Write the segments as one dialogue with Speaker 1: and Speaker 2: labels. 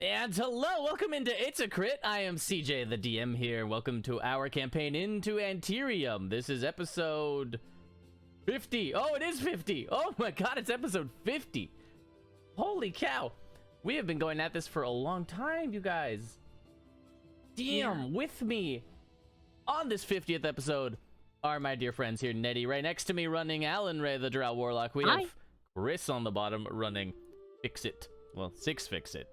Speaker 1: And hello, welcome into It's a Crit. I am CJ, the DM here. Welcome to our campaign Into Anterium. This is episode 50. Oh, it is 50. Oh my god, it's episode 50. Holy cow. We have been going at this for a long time, you guys. Damn, with me on this 50th episode are my dear friends here, Nedy. Right next to me running Alan Ray, the Drow Warlock. We have Chris on the bottom running Fix It. Well, 6 Fix It.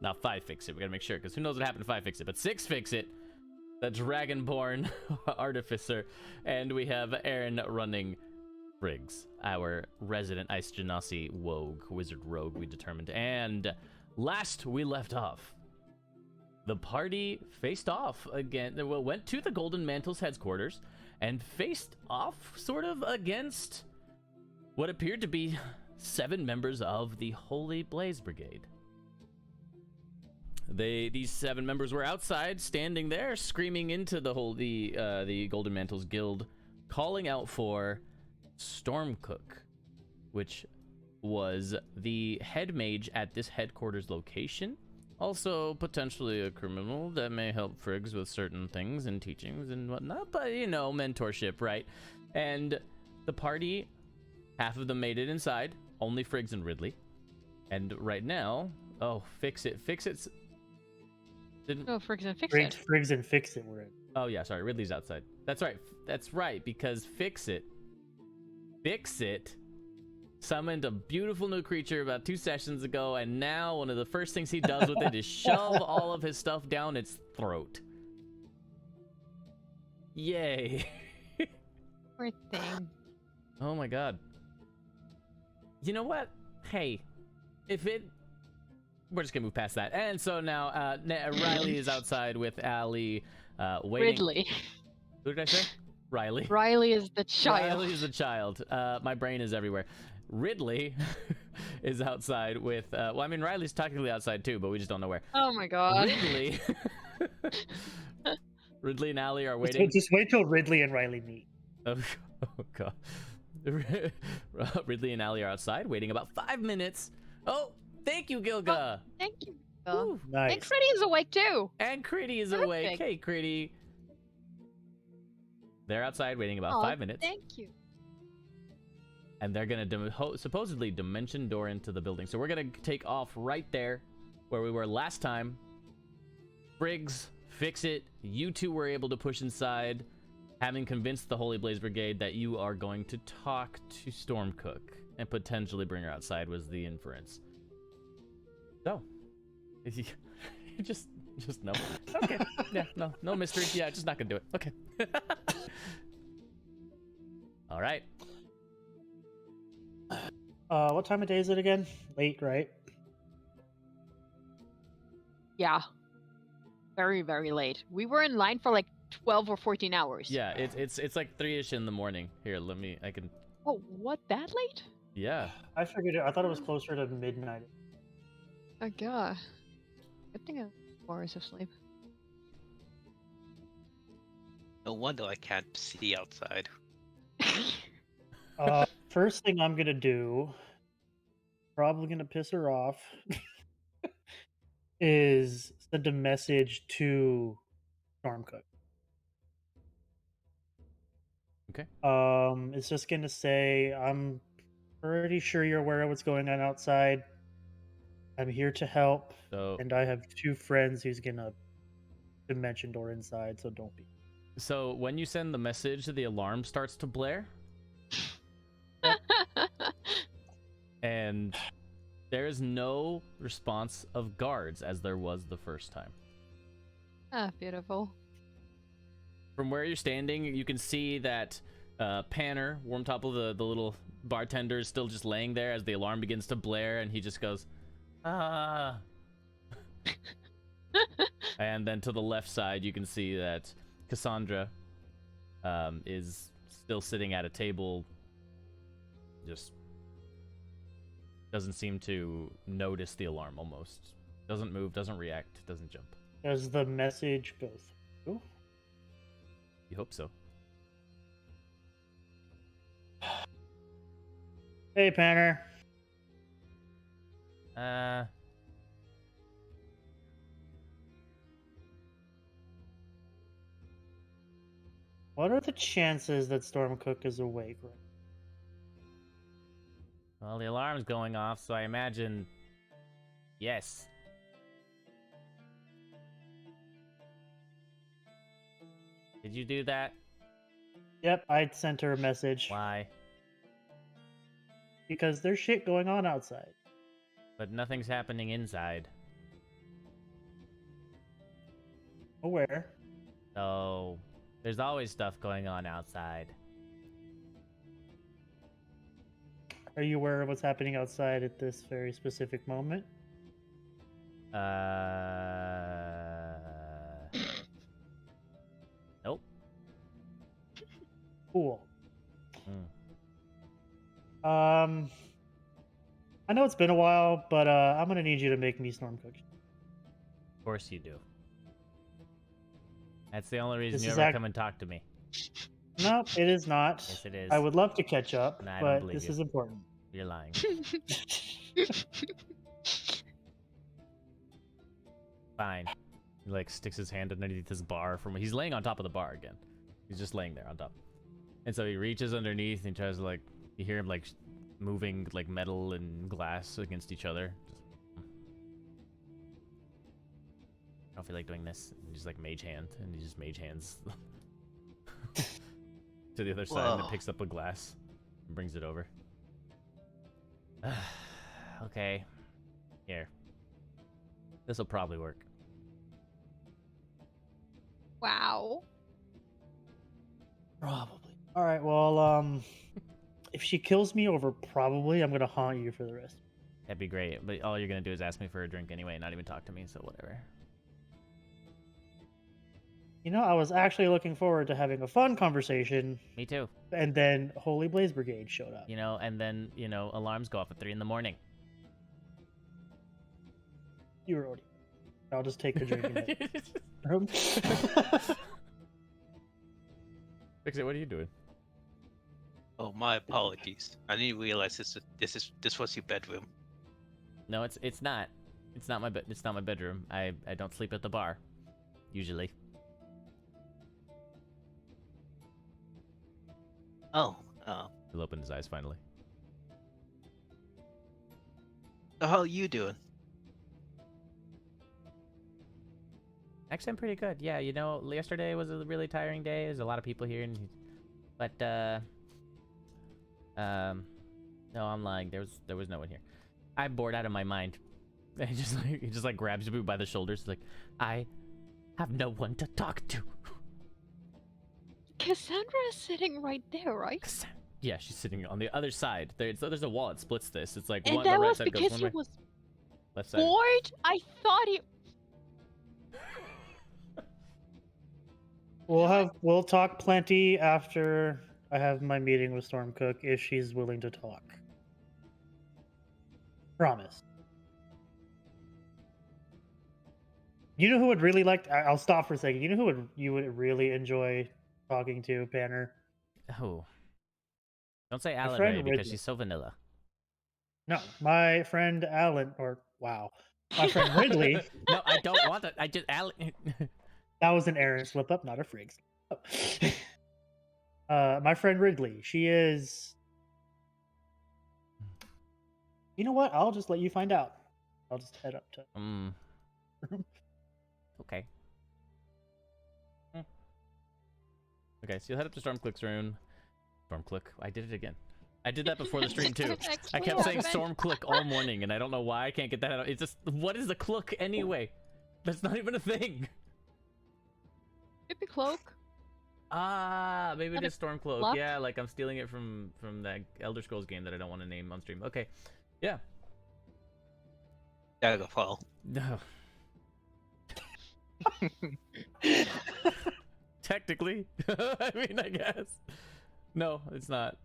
Speaker 1: Not 5 Fix It. We gotta make sure, because who knows what happened to 5 Fix It. But 6 Fix It, the Dragonborn Artificer. And we have Aaron running Briggs, our resident Ice Genasi Wizard Rogue, we determined. And last we left off, the party faced off again. Well, went to the Golden Mantle's headquarters and faced off sort of against what appeared to be 7 members of the Holy Blaze Brigade. These 7 members were outside, standing there, screaming into the Golden Mantles Guild, calling out for Stormcook, which was the head mage at this headquarters location. Also, potentially a criminal that may help Friggs with certain things and teachings and whatnot, but, you know, mentorship, right? And the party, half of them made it inside, only Friggs and Ridley. And right now, Fix It.
Speaker 2: Friggs and Fix It.
Speaker 3: Friggs and Fix It were in.
Speaker 1: Oh, yeah, sorry, Ridley's outside. That's right, because Fix It summoned a beautiful new creature about 2 sessions ago, and now one of the first things he does with it is shove all of his stuff down its throat. Yay.
Speaker 2: Poor thing.
Speaker 1: Oh my god. You know what? Hey, we're just gonna move past that. And so now Riley is outside with Allie waiting.
Speaker 2: Ridley.
Speaker 1: Who did I say? Riley.
Speaker 2: Riley is the child.
Speaker 1: Riley is the child. My brain is everywhere. Ridley is outside with well, I mean, Riley's technically outside too, but we just don't know where.
Speaker 2: Oh my god.
Speaker 1: Ridley and Allie are waiting.
Speaker 3: Just wait till Ridley and Riley meet.
Speaker 1: Oh god. Ridley and Allie are outside waiting about 5 minutes. Oh, thank you, Gilga.
Speaker 2: Oh, thank you.
Speaker 1: Ooh,
Speaker 3: nice.
Speaker 2: And Critty is awake too.
Speaker 1: And Critty is
Speaker 2: Perfect.
Speaker 1: awake. Hey, Critty. They're outside waiting about 5 minutes.
Speaker 2: Thank you.
Speaker 1: And they're going to supposedly dimension door into the building. So we're going to take off right there where we were last time. Briggs, Fix It. You two were able to push inside, having convinced the Holy Blaze Brigade that you are going to talk to Stormcook and potentially bring her outside was the inference. So, you just no. Okay. Yeah, no mystery. Yeah, just not going to do it. Okay. All right.
Speaker 3: What time of day is it again? Late, right?
Speaker 2: Yeah. Very, very late. We were in line for like 12 or 14 hours.
Speaker 1: Yeah, it's like 3-ish in the morning. Here, I can.
Speaker 2: Oh, what? That late?
Speaker 1: Yeah.
Speaker 3: I figured I thought it was closer to midnight.
Speaker 2: Oh god. Good thing I have 4 hours of sleep.
Speaker 4: No wonder I can't see outside.
Speaker 3: First thing I'm gonna do, probably gonna piss her off, is send a message to Stormcook.
Speaker 1: Okay.
Speaker 3: It's just gonna say, I'm pretty sure you're aware of what's going on outside. I'm here to help, and I have 2 friends who's gonna dimension door inside, so don't be.
Speaker 1: So when you send the message, the alarm starts to blare. And there is no response of guards as there was the first time.
Speaker 2: Ah, beautiful.
Speaker 1: From where you're standing, you can see that Panner, Wormtopple, the little bartender, is still just laying there as the alarm begins to blare, and he just goes, ah. And then to the left side, you can see that Cassandra is still sitting at a table, just doesn't seem to notice the alarm almost. Doesn't move, doesn't react, doesn't jump.
Speaker 3: Does the message go through?
Speaker 1: You hope so.
Speaker 3: Hey, Panner. What are the chances that Stormcook is awake right now?
Speaker 1: Well, the alarm's going off, so I imagine yes. Did you do that?
Speaker 3: Yep, I sent her a message.
Speaker 1: Why?
Speaker 3: Because there's shit going on outside.
Speaker 1: But nothing's happening inside.
Speaker 3: Aware.
Speaker 1: So, there's always stuff going on outside.
Speaker 3: Are you aware of what's happening outside at this very specific moment?
Speaker 1: Nope.
Speaker 3: Cool.
Speaker 1: Hmm.
Speaker 3: I know it's been a while, but I'm gonna need you to make me Stormcook.
Speaker 1: Of course you do. That's the only reason
Speaker 3: This
Speaker 1: you
Speaker 3: is
Speaker 1: ever come and talk to me.
Speaker 3: No, it is not.
Speaker 1: Yes, it is.
Speaker 3: I would love to catch up,
Speaker 1: No, I don't
Speaker 3: but
Speaker 1: believe
Speaker 3: this
Speaker 1: you.
Speaker 3: is important.
Speaker 1: You're lying. Fine. He like sticks his hand underneath his bar from he's laying on top of the bar again. He's just laying there on top. And so he reaches underneath and tries to like you hear him like moving like metal and glass against each other. I don't feel like doing this. And he's like mage hand and he just mage hands to the other side and then picks up a glass and brings it over. Okay. Here. This'll probably work.
Speaker 2: Wow.
Speaker 3: Probably. All right. Well, if she kills me over, probably I'm gonna haunt you for the rest.
Speaker 1: That'd be great, but all you're gonna do is ask me for a drink anyway, and not even talk to me. So whatever.
Speaker 3: You know, I was actually looking forward to having a fun conversation,
Speaker 1: Me too.
Speaker 3: and then Holy Blaze Brigade showed up.
Speaker 1: You know, and then alarms go off at 3 in the morning.
Speaker 3: You were already. I'll just take a drink in the room.
Speaker 1: Fix it. What are you doing?
Speaker 4: Oh, my apologies. I didn't realize this was your bedroom.
Speaker 1: No, it's not. It's not my bed. It's not my bedroom. I don't sleep at the bar, usually.
Speaker 4: Oh,
Speaker 1: He'll open his eyes finally.
Speaker 4: so how are you doing?
Speaker 1: Actually, I'm pretty good. Yeah, yesterday was a really tiring day. There's a lot of people here, but no, I'm lying. There was no one here. I'm bored out of my mind. And he just grabs you by the shoulders, like, I have no one to talk to.
Speaker 2: Cassandra is sitting right there, right?
Speaker 1: Yeah, she's sitting on the other side. There's a wall that splits this. It's like
Speaker 2: And
Speaker 1: one
Speaker 2: that
Speaker 1: the right
Speaker 2: was
Speaker 1: side goes
Speaker 2: because
Speaker 1: one
Speaker 2: he
Speaker 1: way,
Speaker 2: was
Speaker 1: left side.
Speaker 2: bored? I thought he...
Speaker 3: We'll talk plenty after I have my meeting with Stormcook if she's willing to talk. Promise. You know who would really like? I'll stop for a second. You know who you would really enjoy talking to, Banner?
Speaker 1: Oh, don't say Alan
Speaker 3: friend
Speaker 1: Ray because
Speaker 3: Ridley.
Speaker 1: she's so vanilla.
Speaker 3: No, my friend Alan, my friend Ridley.
Speaker 1: No, I don't want that. I just Alan.
Speaker 3: That was an Aaron slip up, not a Friggs. My friend Ridley. She is. You know what? I'll just let you find out. I'll just head up to.
Speaker 1: Okay. Okay, so you'll head up to Stormclick's room. Stormclick. I did it again. I did that before the stream too. I kept saying Stormclick all morning, and I don't know why I can't get that out. It's just, what is the clook anyway? That's not even a thing.
Speaker 2: Maybe cloak.
Speaker 1: Ah, maybe it is Stormcloak.
Speaker 2: Luck?
Speaker 1: Yeah, like I'm stealing it from that Elder Scrolls game that I don't want to name on stream. Okay, yeah.
Speaker 4: Everfall.
Speaker 1: No. Technically, I mean, I guess. No, it's not.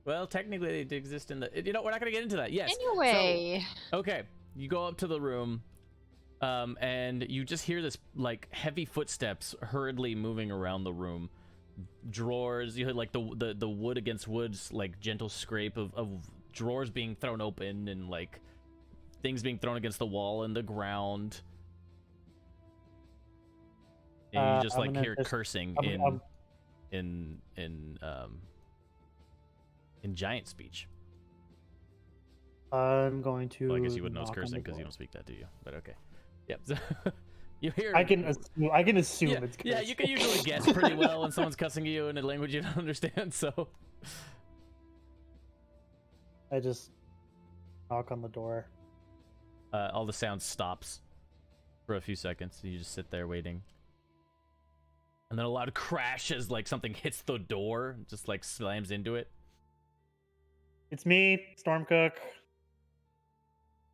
Speaker 1: Well, technically, it exists in the. We're not gonna get into that. Yes.
Speaker 2: Anyway.
Speaker 1: So, okay, you go up to the room, and you just hear this like heavy footsteps hurriedly moving around the room. Drawers, you hear like the wood against wood's like gentle scrape of drawers being thrown open and like things being thrown against the wall and the ground. And you just like hear cursing in giant speech.
Speaker 3: I'm going to.
Speaker 1: Well, I guess you wouldn't know it's
Speaker 3: knock on
Speaker 1: cursing
Speaker 3: the
Speaker 1: because you
Speaker 3: door.
Speaker 1: don't speak that, do you? But okay. Yep. So you hear.
Speaker 3: I can assume
Speaker 1: Yeah,
Speaker 3: it's
Speaker 1: yeah.
Speaker 3: cursing.
Speaker 1: You can usually guess pretty well when someone's cussing you in a language you don't understand. So
Speaker 3: I just knock on the door.
Speaker 1: all the sound stops for a few seconds. And you just sit there waiting. And then a loud crash as like something hits the door, just like slams into it.
Speaker 3: It's me, Stormcook.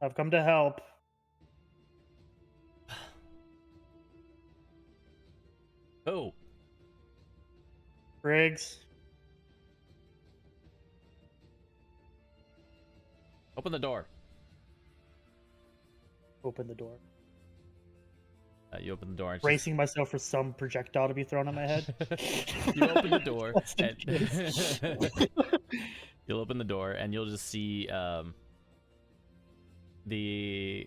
Speaker 3: I've come to help.
Speaker 1: Oh,
Speaker 3: Briggs.
Speaker 1: open the door.
Speaker 3: Open the door.
Speaker 1: You open the door. And
Speaker 3: Bracing myself for some projectile to be thrown on my head.
Speaker 1: You open the door.
Speaker 3: Just in case.
Speaker 1: You'll open the door and you'll just see the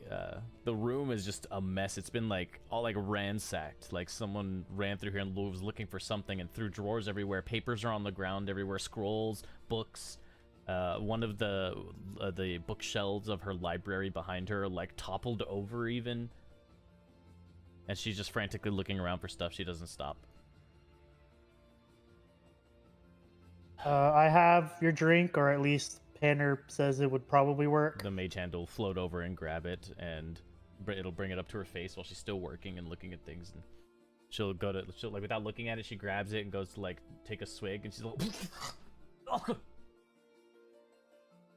Speaker 1: room is just a mess. It's been like all like ransacked. Like someone ran through here and was looking for something and threw drawers everywhere. Papers are on the ground everywhere. Scrolls, books. One of the bookshelves of her library behind her like toppled over even. And she's just frantically looking around for stuff. She doesn't stop.
Speaker 3: I have your drink, or at least Panner says it would probably work.
Speaker 1: The mage hand will float over and grab it, and it'll bring it up to her face while she's still working and looking at things. And she'll like without looking at it, she grabs it and goes to like take a swig, and she's like,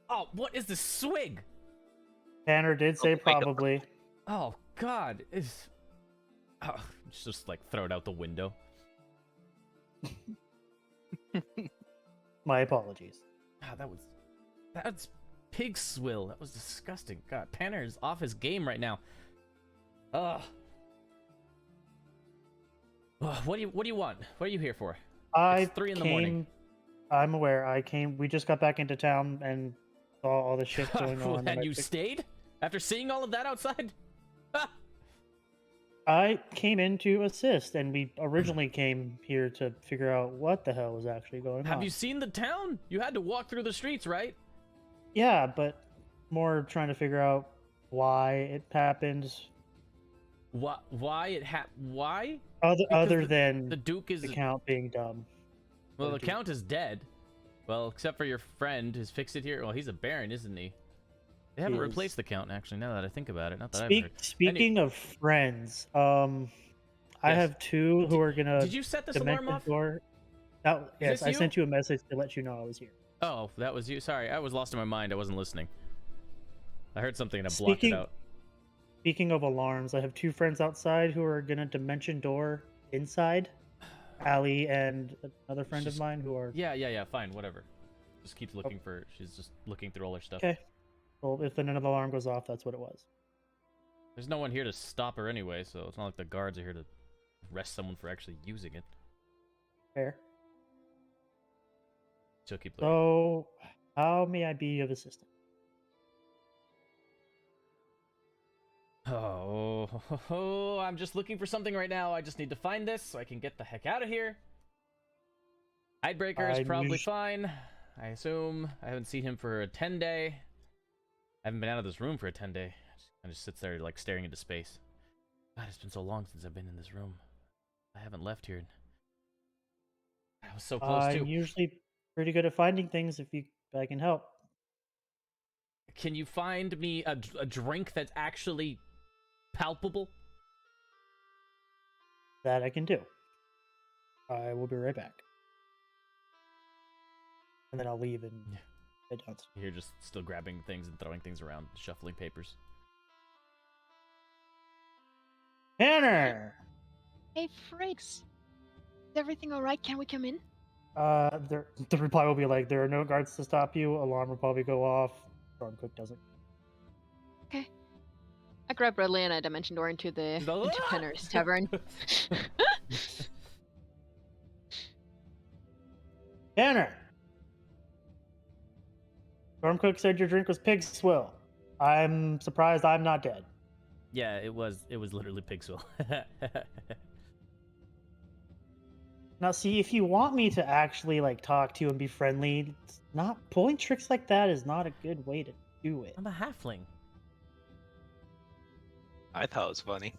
Speaker 1: "Oh, what is this swig?"
Speaker 3: Panner did say probably.
Speaker 1: Oh God, it's just like throw it out the window.
Speaker 3: My apologies.
Speaker 1: Ah, that's pig swill. That was disgusting. God, Panner is off his game right now. Ugh. What do you want? What are you here for? It's 3 in the morning.
Speaker 3: I'm aware. We just got back into town and saw all the shit going on.
Speaker 1: And you stayed after seeing all of that outside?
Speaker 3: I came in to assist, and we originally came here to figure out what the hell was actually going on.
Speaker 1: Have you seen the town? You had to walk through the streets, right?
Speaker 3: Yeah, but more trying to figure out why it happened.
Speaker 1: Why it happened? Why?
Speaker 3: Other than
Speaker 1: the Duke is
Speaker 3: the Count being dumb.
Speaker 1: Well, the Count is dead. Well, except for your friend who's fixed it here. Well, he's a Baron, isn't he? They haven't replaced the Count, actually, now that I think about it. Not that I've heard.
Speaker 3: Speaking of friends, I have 2 who are gonna.
Speaker 1: Did you set this alarm off?
Speaker 3: Yes, I sent you a message to let you know I was here.
Speaker 1: Oh, that was you. Sorry, I was lost in my mind. I wasn't listening. I heard something and I blocked it out.
Speaker 3: Speaking of alarms, I have 2 friends outside who are gonna dimension door inside. Allie and another friend of mine who are.
Speaker 1: Yeah, fine, whatever. Just keeps looking for. She's just looking through all her stuff.
Speaker 3: Okay. Well, if then another alarm goes off, that's what it was.
Speaker 1: There's no one here to stop her anyway, so it's not like the guards are here to arrest someone for actually using it.
Speaker 3: Fair.
Speaker 1: She'll keep looking.
Speaker 3: So, how may I be of assistance?
Speaker 1: Oh, I'm just looking for something right now. I just need to find this so I can get the heck out of here. Hidebreaker is probably fine. I assume. I haven't seen him for a 10-day. I haven't been out of this room for a 10-day. I just sits there like staring into space. God, it's been so long since I've been in this room. I haven't left here. I was so close to.
Speaker 3: I'm usually pretty good at finding things if I can help.
Speaker 1: Can you find me a drink that's actually palpable?
Speaker 3: That I can do. I will be right back. And then I'll leave and head downstairs.
Speaker 1: You're just still grabbing things and throwing things around, shuffling papers.
Speaker 3: Tanner!
Speaker 2: Hey, Frakes. Is everything alright? Can we come in?
Speaker 3: The reply will be like, there are no guards to stop you. Alarm will probably go off. Stormcook doesn't.
Speaker 2: Okay. I grab Bradley and I dimension door into Penner's tavern.
Speaker 3: Tanner! Stormcook said your drink was pig swill. I'm surprised I'm not dead.
Speaker 1: Yeah, it was literally pig swill.
Speaker 3: Now, see, if you want me to actually like talk to you and be friendly, it's not pulling tricks like that is not a good way to do it.
Speaker 1: I'm a halfling.
Speaker 4: I thought it was funny.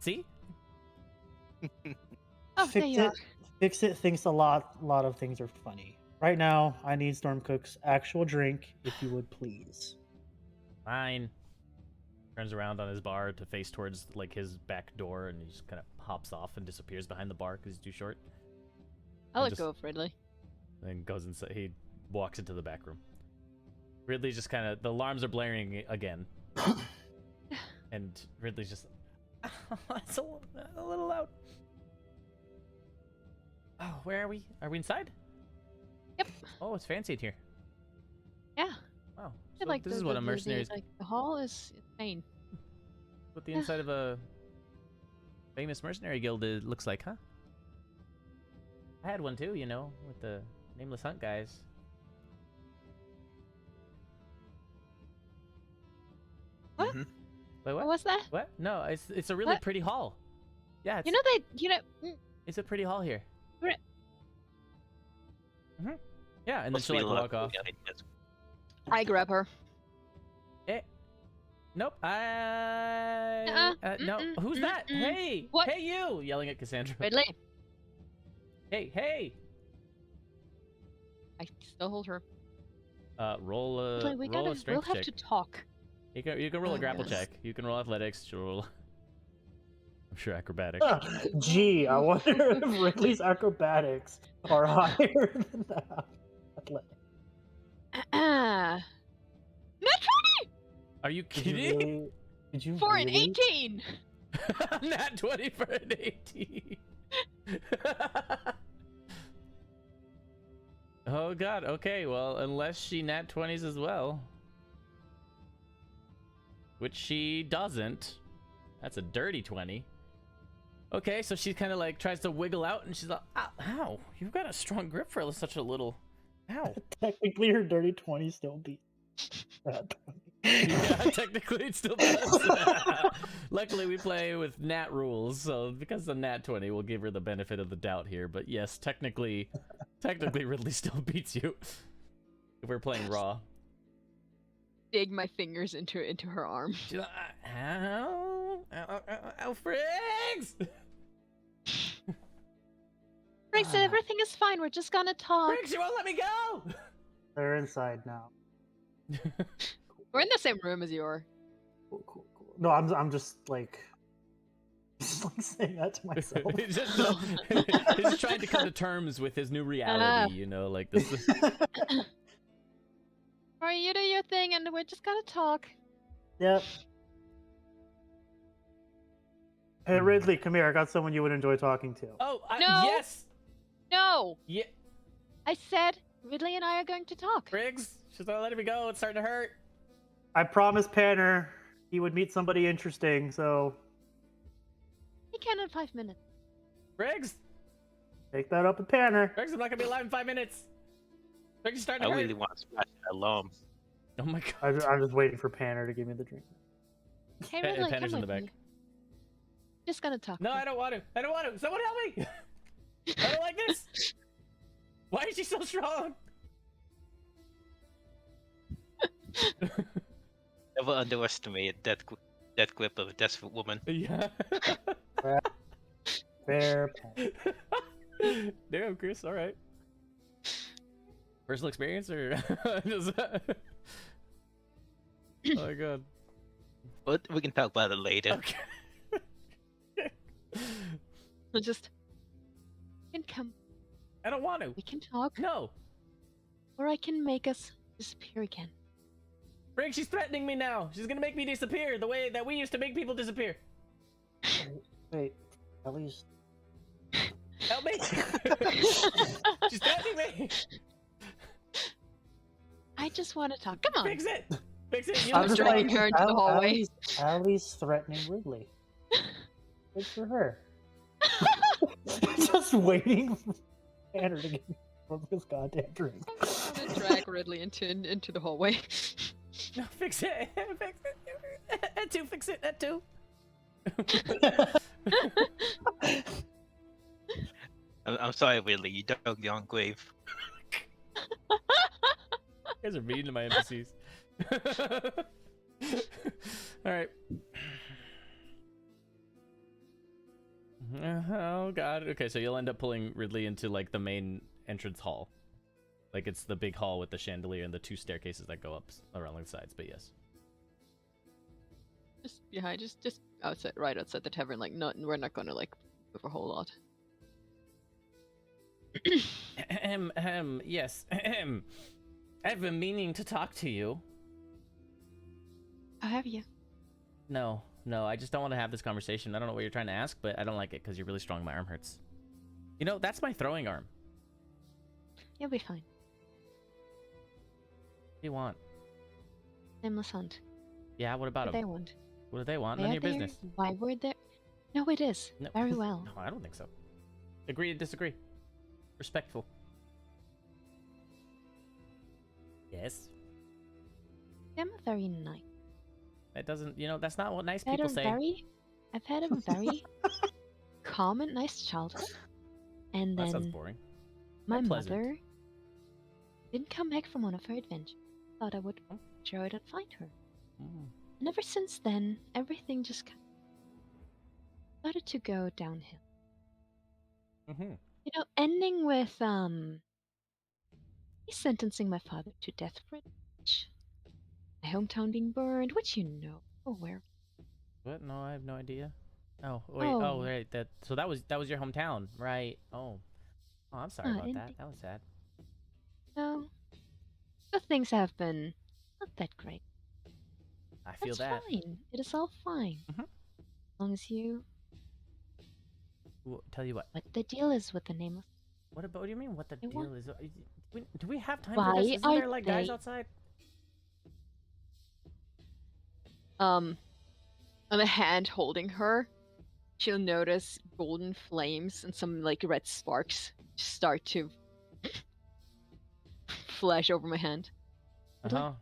Speaker 1: See?
Speaker 2: Oh, there you are.
Speaker 3: Fix it thinks a lot of things are funny. Right now, I need Stormcook's actual drink, if you would please.
Speaker 1: Fine. Turns around on his bar to face towards like his back door, and he just kind of hops off and disappears behind the bar because he's too short.
Speaker 2: I'll
Speaker 1: And
Speaker 2: let go of Ridley.
Speaker 1: Then goes inside. He walks into the back room. Ridley just kind of, the alarms are blaring again, and Ridley's just, it's a little loud. Oh, where are we? Are we inside?
Speaker 2: Yep.
Speaker 1: Oh, it's fancy in here.
Speaker 2: Yeah.
Speaker 1: Wow.
Speaker 2: I
Speaker 1: So
Speaker 2: like
Speaker 1: this is what a mercenary's.
Speaker 2: like the hall is insane.
Speaker 1: What the inside of a famous mercenary guild looks like, huh? I had one too, you know, with the Nameless Hunt guys.
Speaker 2: What?
Speaker 4: Mhm.
Speaker 1: Wait,
Speaker 2: What
Speaker 1: what?
Speaker 2: was that?
Speaker 1: What? No, it's a really
Speaker 2: What?
Speaker 1: pretty hall. Yeah, it's, it's a pretty hall here.
Speaker 2: Right.
Speaker 1: Yeah, and then
Speaker 4: Must
Speaker 1: she'll
Speaker 4: be
Speaker 1: like walk
Speaker 4: lucky,
Speaker 1: off.
Speaker 4: I guess.
Speaker 2: I grab her.
Speaker 1: Nope. No. Who's that? Hey!
Speaker 2: What?
Speaker 1: Hey, you! Yelling at Cassandra.
Speaker 2: Ridley.
Speaker 1: Hey!
Speaker 2: I still hold her.
Speaker 1: Roll
Speaker 2: Ridley,
Speaker 1: a
Speaker 2: we'll
Speaker 1: strength
Speaker 2: have
Speaker 1: check.
Speaker 2: to talk.
Speaker 1: You can roll a
Speaker 2: Oh,
Speaker 1: grapple
Speaker 2: yes.
Speaker 1: check. You can roll athletics. Roll. I'm sure acrobatics.
Speaker 3: Gee, I wonder if Ridley's acrobatics are higher than that.
Speaker 2: Net
Speaker 1: Are you
Speaker 3: Did you
Speaker 1: kidding?
Speaker 3: really? Did you
Speaker 2: 20 for an
Speaker 3: really?
Speaker 2: 18!
Speaker 1: Nat 20 for an 18. Oh god, okay, well, unless she nat 20s as well. Which she doesn't. That's a dirty 20. Okay, so she kind of like tries to wiggle out and she's like, ow, you've got a strong grip for such a little. Ow.
Speaker 3: Technically, her dirty 20 still beats that 20.
Speaker 1: Yeah, technically it still does. Luckily, we play with nat rules, so because of nat 20, we'll give her the benefit of the doubt here. But yes, technically Ridley still beats you if we're playing raw.
Speaker 2: Dig my fingers into her arm.
Speaker 1: She's like, ow, Friggs!
Speaker 2: Rick said everything is fine. We're just gonna talk.
Speaker 1: Friggs, you won't let me go!
Speaker 3: They're inside now.
Speaker 2: We're in the same room as you are.
Speaker 3: Cool. No, I'm just like saying that to myself.
Speaker 1: he's just trying to come to terms with his new reality, you know, like this.
Speaker 2: Alright, you do your thing, and we're just gonna talk.
Speaker 3: Yep. Hey Ridley, come here. I got someone you would enjoy talking to.
Speaker 1: Oh,
Speaker 2: No.
Speaker 1: yes!
Speaker 2: No!
Speaker 1: Yeah,
Speaker 2: I said Ridley and I are going to talk.
Speaker 1: Friggs, she's not letting me go. It's starting to hurt.
Speaker 3: I promised Panner he would meet somebody interesting, so
Speaker 2: He can in 5 minutes.
Speaker 1: Friggs,
Speaker 3: take that up with Panner.
Speaker 1: Friggs, I'm not gonna be alive in 5 minutes. Friggs, you're starting
Speaker 4: I
Speaker 1: to hurt.
Speaker 4: really want to smash that alarm.
Speaker 1: Oh my god.
Speaker 3: I'm just waiting for Panner to give me the drink.
Speaker 2: Hey
Speaker 1: Pa-
Speaker 2: Ridley,
Speaker 1: Panner's
Speaker 2: come
Speaker 1: in the
Speaker 2: with
Speaker 1: back.
Speaker 2: me. Just gonna talk.
Speaker 1: No, I don't want to. I don't want to. Someone help me! I don't like this. Why is she so strong?
Speaker 4: Never underestimate that grip of a desperate woman.
Speaker 1: Yeah.
Speaker 3: Fair point.
Speaker 1: Damn, Chris. All right. Personal experience or just... Oh my god.
Speaker 4: But we can talk about it later.
Speaker 1: Okay.
Speaker 2: We'll just... You can come.
Speaker 1: I don't want to.
Speaker 2: We can talk.
Speaker 1: No.
Speaker 2: Or I can make us disappear again.
Speaker 1: Frank, she's threatening me now. She's gonna make me disappear the way that we used to make people disappear.
Speaker 3: Wait, at least
Speaker 1: Help me! She's threatening me.
Speaker 2: I just want to talk. Come on.
Speaker 1: Fix it. Fix it. You
Speaker 2: I'm
Speaker 1: look
Speaker 2: just
Speaker 1: strong.
Speaker 2: dragging her into the hallway.
Speaker 3: Allie's threatening Ridley. Good for her. Just waiting for Panner to get me from this goddamn drink.
Speaker 2: I'm gonna drag Ridley into the hallway.
Speaker 1: No, fix it. Fix it. That too. Fix it. That too.
Speaker 4: I'm sorry, Willie. You dug your own grave.
Speaker 1: You guys are mean to my NPCs. All right. Oh god. Okay, so you'll end up pulling Ridley into like the main entrance hall. Like it's the big hall with the chandelier and the 2 staircases that go up around the sides, but yes.
Speaker 2: Just behind, just outside, right outside the tavern. Like, we're not gonna like move a whole lot.
Speaker 1: Yes. I've been meaning to talk to you.
Speaker 2: How have you?
Speaker 1: No, I just don't want to have this conversation. I don't know what you're trying to ask, but I don't like it because you're really strong. My arm hurts. You know, that's my throwing arm.
Speaker 2: You'll be fine.
Speaker 1: What do you want?
Speaker 2: Nameless hunt.
Speaker 1: Yeah, what about
Speaker 2: What do
Speaker 1: them?
Speaker 2: they want?
Speaker 1: What do they want?
Speaker 2: Why
Speaker 1: None of
Speaker 2: are
Speaker 1: your
Speaker 2: they
Speaker 1: business.
Speaker 2: here? Why were they? No, it is.
Speaker 1: No.
Speaker 2: Very well.
Speaker 1: No, I don't think so. Agree to disagree. Respectful. Yes.
Speaker 2: I'm very nice.
Speaker 1: That doesn't, you know, that's not what nice
Speaker 2: I've had
Speaker 1: people
Speaker 2: a
Speaker 1: say.
Speaker 2: I've had a very calm and nice childhood. And
Speaker 1: That sounds
Speaker 2: then
Speaker 1: boring.
Speaker 2: my
Speaker 1: and pleasant.
Speaker 2: mother didn't come back from one of her adventures. Thought I would show it and find her.
Speaker 1: Mm.
Speaker 2: And ever since then, everything just kind of started to go downhill.
Speaker 1: Mm-hmm.
Speaker 2: You know, ending with sentencing my father to death for it. My hometown being burned, which you know. Oh, where?
Speaker 1: What? No, I have no idea. Oh, wait. Oh,
Speaker 2: Oh.
Speaker 1: right. So that was your hometown, right? Oh. Oh, I'm sorry about that.
Speaker 2: Indeed.
Speaker 1: That was sad.
Speaker 2: No. The things have been not that great.
Speaker 1: I feel
Speaker 2: That's
Speaker 1: that.
Speaker 2: fine. It is all fine.
Speaker 1: Mhm.
Speaker 2: As long as you.
Speaker 1: Well, tell you what.
Speaker 2: What the deal is with the nameless.
Speaker 1: What do you mean? What the
Speaker 2: They
Speaker 1: deal
Speaker 2: want-
Speaker 1: is? Do we have time
Speaker 2: Why
Speaker 1: for this? Isn't
Speaker 2: are
Speaker 1: there like guys
Speaker 2: they-
Speaker 1: outside?
Speaker 2: On a hand holding her, she'll notice golden flames and some like red sparks start to flash over my hand.
Speaker 1: Uh huh.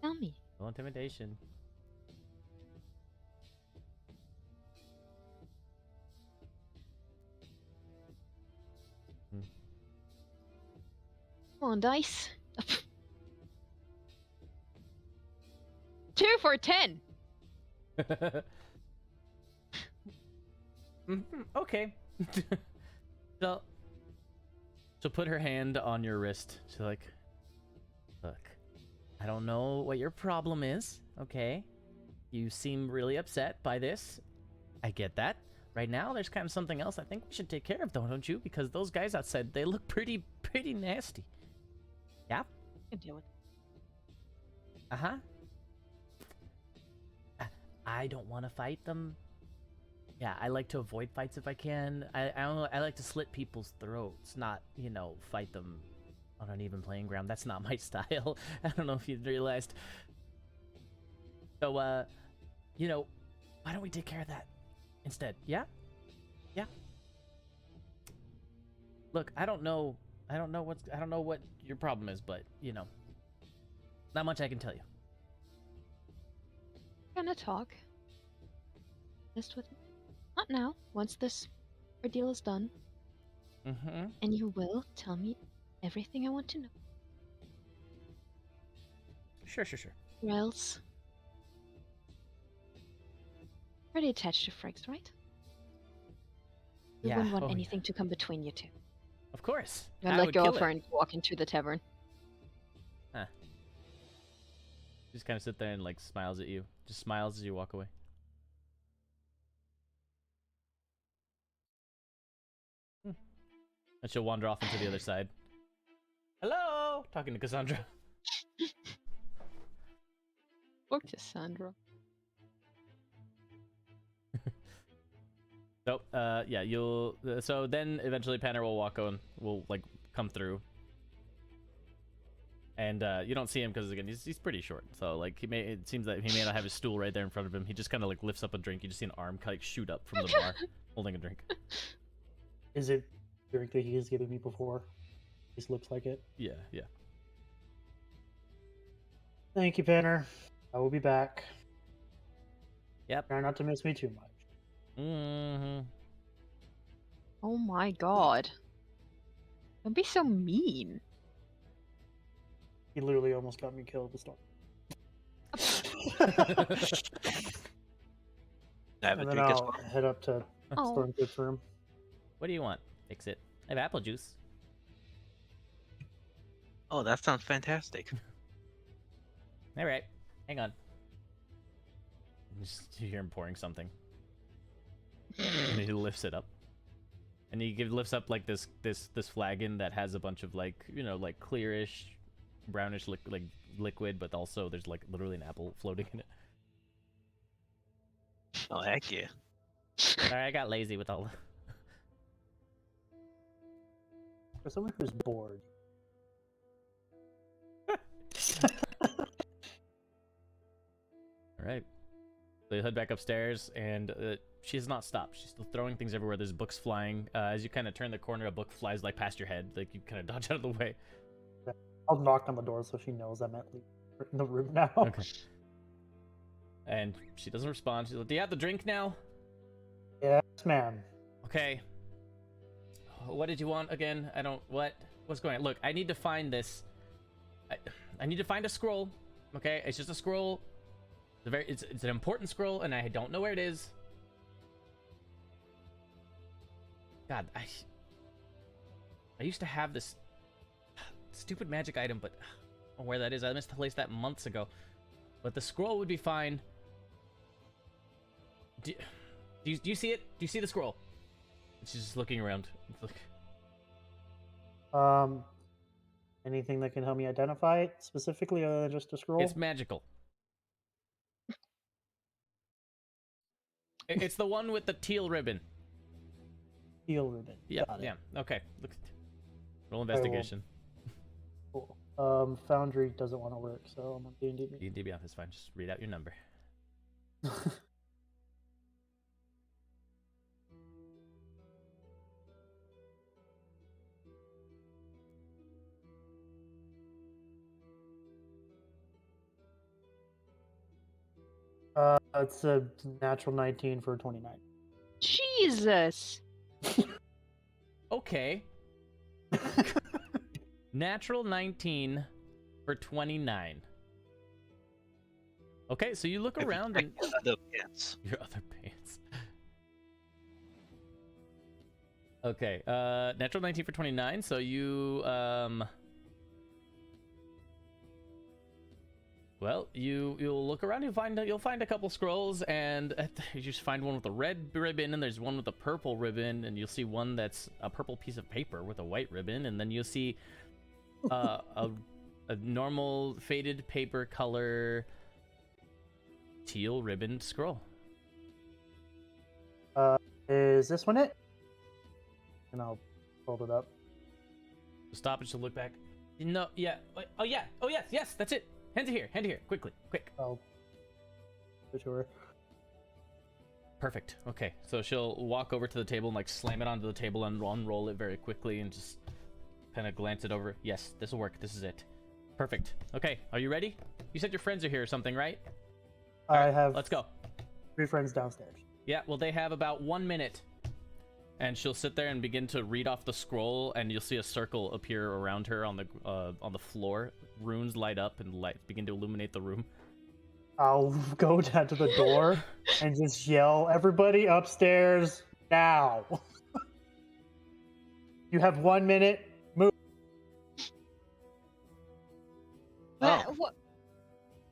Speaker 2: Tell me.
Speaker 1: No intimidation.
Speaker 2: Come on, dice. 2 for 10.
Speaker 1: Okay. so, she'll put her hand on your wrist. She's like, look, I don't know what your problem is, okay? You seem really upset by this. I get that. Right now, there's kind of something else I think we should take care of, though, don't you? Because those guys outside, they look pretty nasty. Yeah?
Speaker 2: I can deal with it.
Speaker 1: Uh-huh. I don't want to fight them. Yeah, I like to avoid fights if I can. I like to slit people's throats, not, you know, fight them on an even playing ground. That's not my style. I don't know if you realized. So, you know, why don't we take care of that instead? Yeah? Yeah? Look, I don't know what your problem is, but, you know, not much I can tell you.
Speaker 2: Gonna talk. Just with me. Not now. Once this ordeal is done.
Speaker 1: Mm-hmm.
Speaker 2: And you will tell me everything I want to know.
Speaker 1: Sure.
Speaker 2: Or else. Pretty attached to Friggs, right? You
Speaker 1: Yeah.
Speaker 2: wouldn't want
Speaker 1: Oh,
Speaker 2: anything to come between you two.
Speaker 1: Of course.
Speaker 2: You
Speaker 1: I
Speaker 2: let
Speaker 1: would
Speaker 2: go
Speaker 1: kill
Speaker 2: of her
Speaker 1: it.
Speaker 2: and walk into the tavern.
Speaker 1: Just kind of sit there and like smiles at you. Just smiles as you walk away. And she'll wander off into the other side. Hello, talking to Cassandra.
Speaker 2: Or Cassandra.
Speaker 1: So, yeah, you'll. So then eventually Panner will walk on. Will like come through. And you don't see him because again he's pretty short. So like it seems that he may not have his stool right there in front of him. He just kind of like lifts up a drink. You just see an arm like shoot up from the bar, holding a drink.
Speaker 3: Is it the drink that he has given me before? This looks like it.
Speaker 1: Yeah.
Speaker 3: Thank you, Penner. I will be back.
Speaker 1: Yep.
Speaker 3: Try not to miss me too much.
Speaker 1: Mm-hmm.
Speaker 2: Oh my god. Don't be so mean.
Speaker 3: He literally almost got me killed with storm.
Speaker 4: Have a
Speaker 3: And then
Speaker 4: drink as
Speaker 3: I'll
Speaker 4: well.
Speaker 3: head up to
Speaker 2: Oh.
Speaker 3: Stormcloak's room.
Speaker 1: What do you want? Fix it. I have apple juice.
Speaker 4: Oh, that sounds fantastic.
Speaker 1: All right, hang on. Just you hear him pouring something, and he lifts it up, and lifts up like this flagon that has a bunch of like like clearish, brownish liquid, but also there's like literally an apple floating in it.
Speaker 4: Oh, heck yeah.
Speaker 1: Sorry, I got lazy with all.
Speaker 3: For someone who's bored.
Speaker 1: All right. So you head back upstairs, and she has not stopped. She's still throwing things everywhere. There's books flying. As you kind of turn the corner, a book flies like past your head. Like you kind of dodge out of the way.
Speaker 3: I'll knock on the door so she knows I'm at least in the room now.
Speaker 1: Okay. And she doesn't respond. She's like, "Do you have the drink now?"
Speaker 3: Yes, ma'am.
Speaker 1: Okay. What did you want again? I don't. What's going on? Look, I need to find this. I need to find a scroll. Okay, it's just a scroll. It's an important scroll, and I don't know where it is. God, I used to have this stupid magic item, but I don't know where that is. I misplaced that months ago. But the scroll would be fine. Do you see it? Do you see the scroll? She's just looking around.
Speaker 3: Anything that can help me identify it specifically other than just a scroll?
Speaker 1: It's magical. It's the one with the teal ribbon.
Speaker 3: Teal ribbon.
Speaker 1: Yeah,
Speaker 3: Got it.
Speaker 1: yeah. Okay. Look. Roll investigation.
Speaker 3: Cool. Foundry doesn't want to work, so I'm on D&D.
Speaker 1: D&D, that's fine. Just read out your number.
Speaker 3: It's a natural 19 for 29.
Speaker 2: Jesus!
Speaker 1: Okay. Natural 19 for 29. Okay, so you look around and
Speaker 4: Other pants.
Speaker 1: your other pants. Okay, natural 19 for 29. So you well, you'll look around. You'll find a couple scrolls, and you just find one with a red ribbon, and there's one with a purple ribbon, and you'll see one that's a purple piece of paper with a white ribbon, and then you'll see a normal faded paper color teal ribbon scroll.
Speaker 3: Is this one it? And I'll hold it up.
Speaker 1: Stop and she'll look back. No, yeah. Oh yeah. Oh yes, that's it. Hand it here, quickly, quick.
Speaker 3: I'll go to her.
Speaker 1: Perfect. Okay, so she'll walk over to the table and like slam it onto the table and unroll it very quickly and just kind of glance it over. Yes, this will work. This is it. Perfect. Okay, are you ready? You said your friends are here or something, right?
Speaker 3: I have
Speaker 1: Let's go.
Speaker 3: 3 friends downstairs.
Speaker 1: Yeah, well, they have about 1 minute. And she'll sit there and begin to read off the scroll, and you'll see a circle appear around her on the floor. Runes light up and begin to illuminate the room.
Speaker 3: I'll go down to the door and just yell, "Everybody upstairs now!" You have 1 minute. Move.
Speaker 2: What?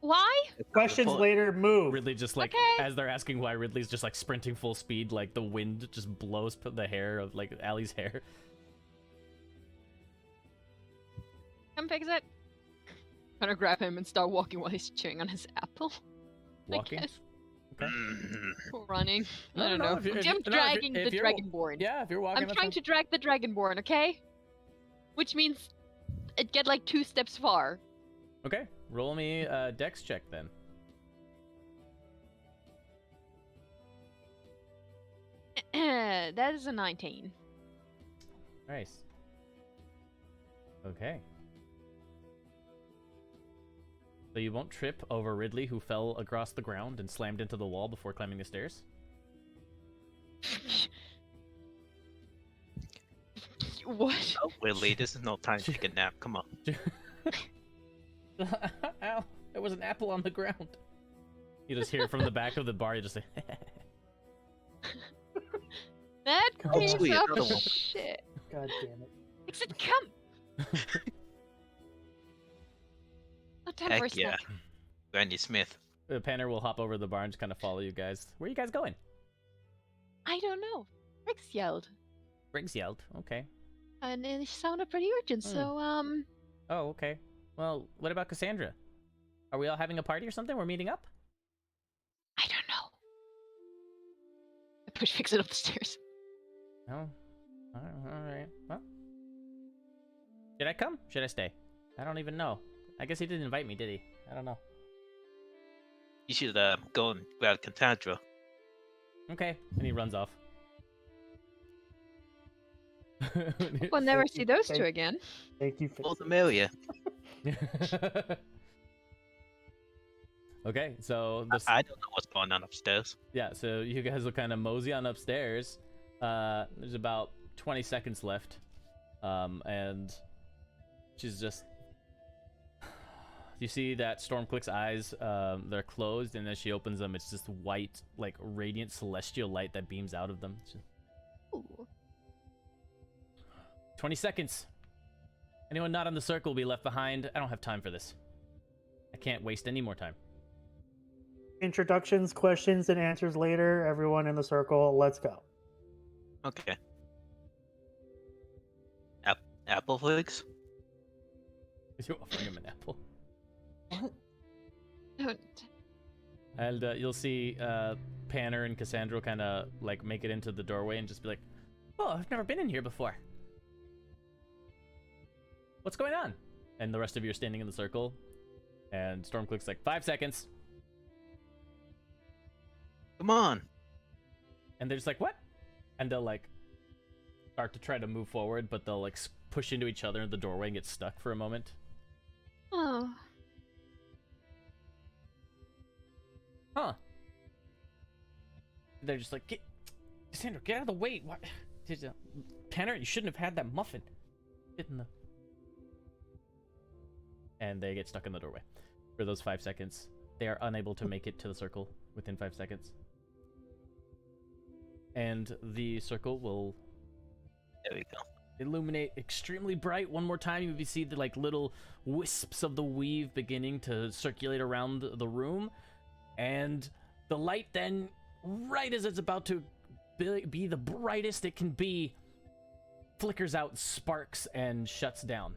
Speaker 2: Why?
Speaker 3: Questions later. Move.
Speaker 1: Ridley just like,
Speaker 2: Okay.
Speaker 1: as they're asking why, Ridley's just like sprinting full speed, like the wind just blows the hair of like Allie's hair.
Speaker 2: Come fix it. I'm gonna grab him and start walking while he's chewing on his apple.
Speaker 1: Walking.
Speaker 2: I guess.
Speaker 1: Okay.
Speaker 2: Or running.
Speaker 1: No,
Speaker 2: I don't
Speaker 1: no,
Speaker 2: know.
Speaker 1: if you're-
Speaker 2: I'm
Speaker 1: if- no,
Speaker 2: dragging
Speaker 1: if
Speaker 2: the
Speaker 1: you're-
Speaker 2: Dragonborn.
Speaker 1: Yeah, if you're walking.
Speaker 2: I'm trying to drag the Dragonborn, okay? Which means it get like 2 steps far.
Speaker 1: Okay, roll me a dex check then.
Speaker 2: That is a 19.
Speaker 1: Nice. Okay. So you won't trip over Ridley, who fell across the ground and slammed into the wall before climbing the stairs?
Speaker 2: What?
Speaker 4: Oh, Willie, this is no time to take a nap. Come on.
Speaker 1: Ow, there was an apple on the ground. You just hear from the back of the bar, you just say,
Speaker 2: That
Speaker 3: God.
Speaker 2: piece
Speaker 4: Hopefully
Speaker 2: of
Speaker 4: another one.
Speaker 2: shit.
Speaker 3: God damn it.
Speaker 2: Exit, come! No time for a
Speaker 4: Heck yeah.
Speaker 2: snack.
Speaker 4: Granny Smith.
Speaker 1: The Panner will hop over the bar and just kind of follow you guys. Where are you guys going?
Speaker 2: I don't know. Rex yelled.
Speaker 1: Briggs yelled. Okay.
Speaker 2: And it sounded pretty urgent, so,
Speaker 1: Oh, okay. Well, what about Cassandra? Are we all having a party or something? We're meeting up?
Speaker 2: I don't know. I push Fix It up the stairs.
Speaker 1: No. All right. Well, should I come? Should I stay? I don't even know. I guess he didn't invite me, did he? I don't know.
Speaker 4: You should go and grab Cassandra.
Speaker 1: Okay. And he runs off.
Speaker 2: We'll never
Speaker 3: Thank
Speaker 2: see
Speaker 3: you.
Speaker 2: those two again.
Speaker 3: Thank you.
Speaker 4: All the merrier.
Speaker 1: Okay, so this,
Speaker 4: I don't know what's going on upstairs.
Speaker 1: yeah, so you guys will kind of mosey on upstairs. There's about 20 seconds left, and she's just. You see that Stormclick's eyes, they're closed, and as she opens them, it's just white, like radiant celestial light that beams out of them.
Speaker 2: Ooh.
Speaker 1: 20 seconds. Anyone not in the circle will be left behind. I don't have time for this. I can't waste any more time.
Speaker 3: Introductions, questions, and answers later. Everyone in the circle, let's go.
Speaker 4: Okay. Apple figs?
Speaker 1: You're offering him an apple.
Speaker 2: Don't.
Speaker 1: And you'll see Panner and Cassandra kind of like make it into the doorway and just be like, "Oh, I've never been in here before. What's going on?" And the rest of you are standing in the circle. And Stormclick's like, 5 seconds.
Speaker 4: Come on.
Speaker 1: And they're just like, "What?" And they'll like start to try to move forward, but they'll like push into each other in the doorway and get stuck for a moment.
Speaker 2: Oh.
Speaker 1: Huh. They're just like, Cassandra, get out of the way. What? Panner, you shouldn't have had that muffin. Get in the... And they get stuck in the doorway for those 5 seconds. They are unable to make it to the circle within 5 seconds. And the circle will
Speaker 4: There we go.
Speaker 1: illuminate extremely bright one more time. You see the like little wisps of the weave beginning to circulate around the room, and the light then, right as it's about to be the brightest it can be, flickers out, sparks, and shuts down.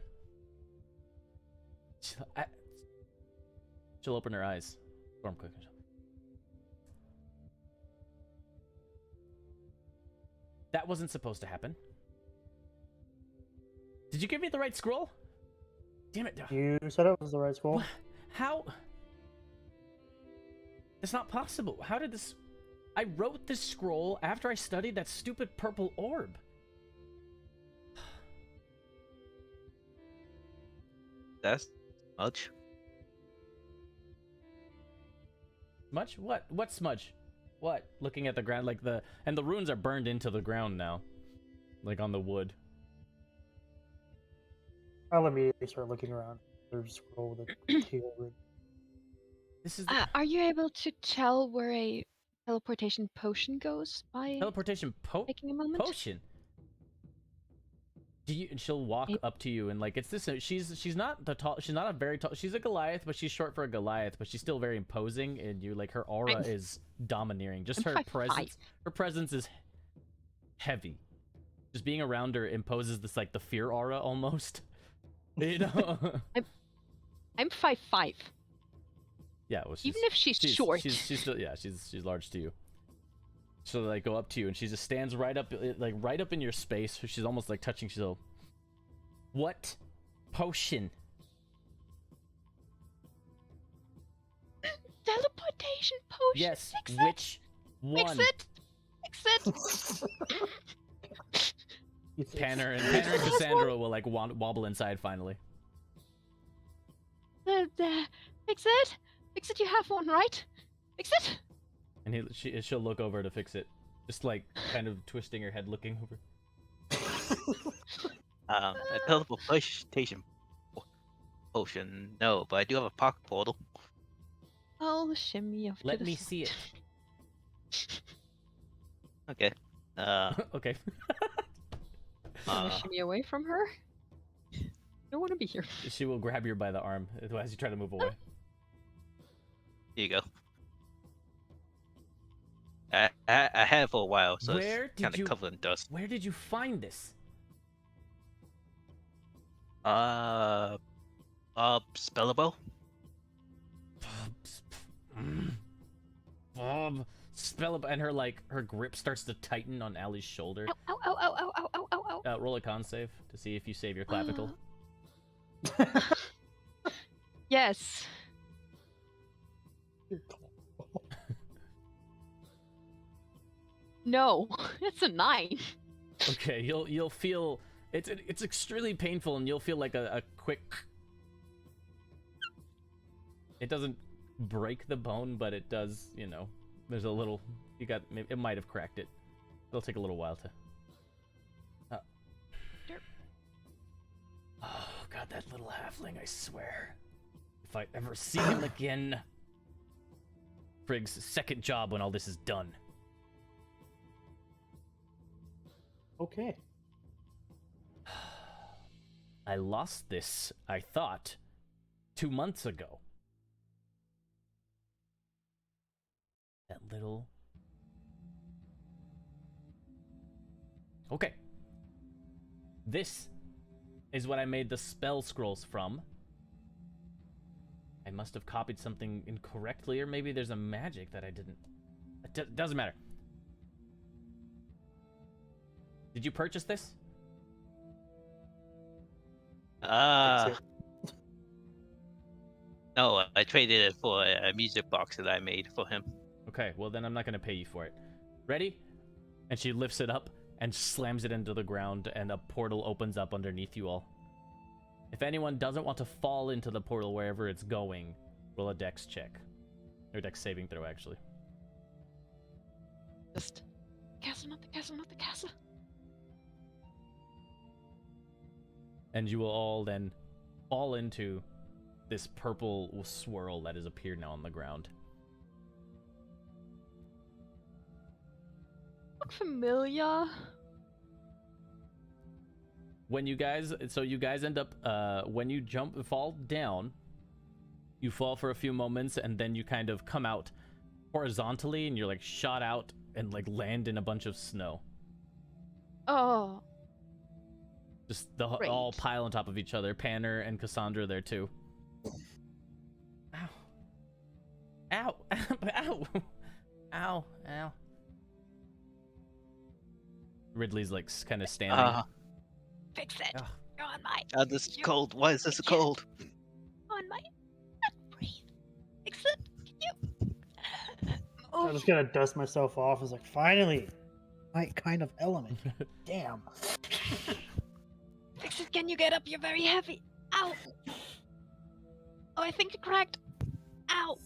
Speaker 1: She'll open her eyes. Stormclick. That wasn't supposed to happen. Did you give me the right scroll? Damn it.
Speaker 3: You said it was the right school.
Speaker 1: How? It's not possible. How did this... I wrote this scroll after I studied that stupid purple orb.
Speaker 4: That's much.
Speaker 1: Smudge? What? What smudge? What? Looking at the ground, like the... And the runes are burned into the ground now. Like on the wood.
Speaker 3: I'll immediately start looking around. There's a scroll with a teal ring.
Speaker 1: This is...
Speaker 2: Are you able to tell where a teleportation potion goes by
Speaker 1: Teleportation
Speaker 2: taking a moment?
Speaker 1: potion? Do you... And she'll walk up to you and like, it's this... She's not the tall... She's not a very tall... She's a Goliath, but she's short for a Goliath, but she's still very imposing, and you like, her aura is domineering. Just her
Speaker 2: 5'5".
Speaker 1: presence... Her presence is heavy. Just being around her imposes this like the fear aura almost. You know?
Speaker 2: I'm 5'5".
Speaker 1: Yeah, well,
Speaker 2: Even if she's short.
Speaker 1: she's still, yeah, she's large to you. So they like, go up to you, and she just stands right up, like right up in your space. She's almost like touching. She's like, "What potion?"
Speaker 2: Teleportation potion.
Speaker 1: Yes,
Speaker 2: Fix
Speaker 1: which
Speaker 2: it.
Speaker 1: one?
Speaker 2: Fix it.
Speaker 1: Panner and Cassandra will like wobble inside finally.
Speaker 2: Fix it. Fix it. You have one, right? Fix it.
Speaker 1: And she'll look over to fix it, just like kind of twisting her head, looking over.
Speaker 4: A teleportation potion, no, but I do have a pocket portal.
Speaker 2: I'll shimmy off to
Speaker 1: Let
Speaker 2: the
Speaker 1: me
Speaker 2: side.
Speaker 1: see it.
Speaker 4: Okay.
Speaker 1: Okay.
Speaker 2: Wanna shimmy away from her? I don't want to be here.
Speaker 1: She will grab you by the arm as you try to move away.
Speaker 4: Here you go. I had it for a while, so
Speaker 1: Where
Speaker 4: it's
Speaker 1: did
Speaker 4: kind of
Speaker 1: you-
Speaker 4: covered in dust.
Speaker 1: Where did you find this?
Speaker 4: Spellable?
Speaker 1: Spell up, and her grip starts to tighten on Allie's shoulder.
Speaker 2: Ow, ow, ow, ow, ow, ow, ow, ow.
Speaker 1: Roll a con save to see if you save your clavicle.
Speaker 2: Yes. No, it's a 9.
Speaker 1: Okay, you'll feel it's extremely painful, and you'll feel like a quick. It doesn't break the bone, but it does. You know, there's a little. It might have cracked it. It'll take a little while to. Oh god, that little halfling! I swear, if I ever see him again. Frigg's second job when all this is done.
Speaker 3: Okay.
Speaker 1: I lost this, I thought, 2 months ago. That little... Okay. This is what I made the spell scrolls from. I must have copied something incorrectly, or maybe there's a magic that I didn't... It doesn't matter. Did you purchase this?
Speaker 4: No, I traded it for a music box that I made for him.
Speaker 1: Okay, well then I'm not gonna pay you for it. Ready? And she lifts it up and slams it into the ground, and a portal opens up underneath you all. If anyone doesn't want to fall into the portal wherever it's going, roll a dex check. Or dex saving throw, actually.
Speaker 2: Just castle, not the castle, not the castle.
Speaker 1: And you will all then fall into this purple swirl that has appeared now on the ground.
Speaker 2: Look familiar.
Speaker 1: When you guys end up, when you fall down, you fall for a few moments, and then you kind of come out horizontally, and you're like shot out and like land in a bunch of snow.
Speaker 2: Oh.
Speaker 1: Just all
Speaker 2: Great.
Speaker 1: pile on top of each other. Panner and Cassandra there too. Ow. Ow. Ow. Ow. Ow. Ridley's like kind of standing.
Speaker 2: Fix it.
Speaker 1: Ugh.
Speaker 2: You're on my.
Speaker 4: This is cold. Why is this cold?
Speaker 2: On my. Breathe. Fix it. Can you?
Speaker 3: I'm just gonna dust myself off. It's like, finally, right kind of element. Damn.
Speaker 2: Fix it. Can you get up? You're very heavy. Ow. Oh, I think it cracked. Ow.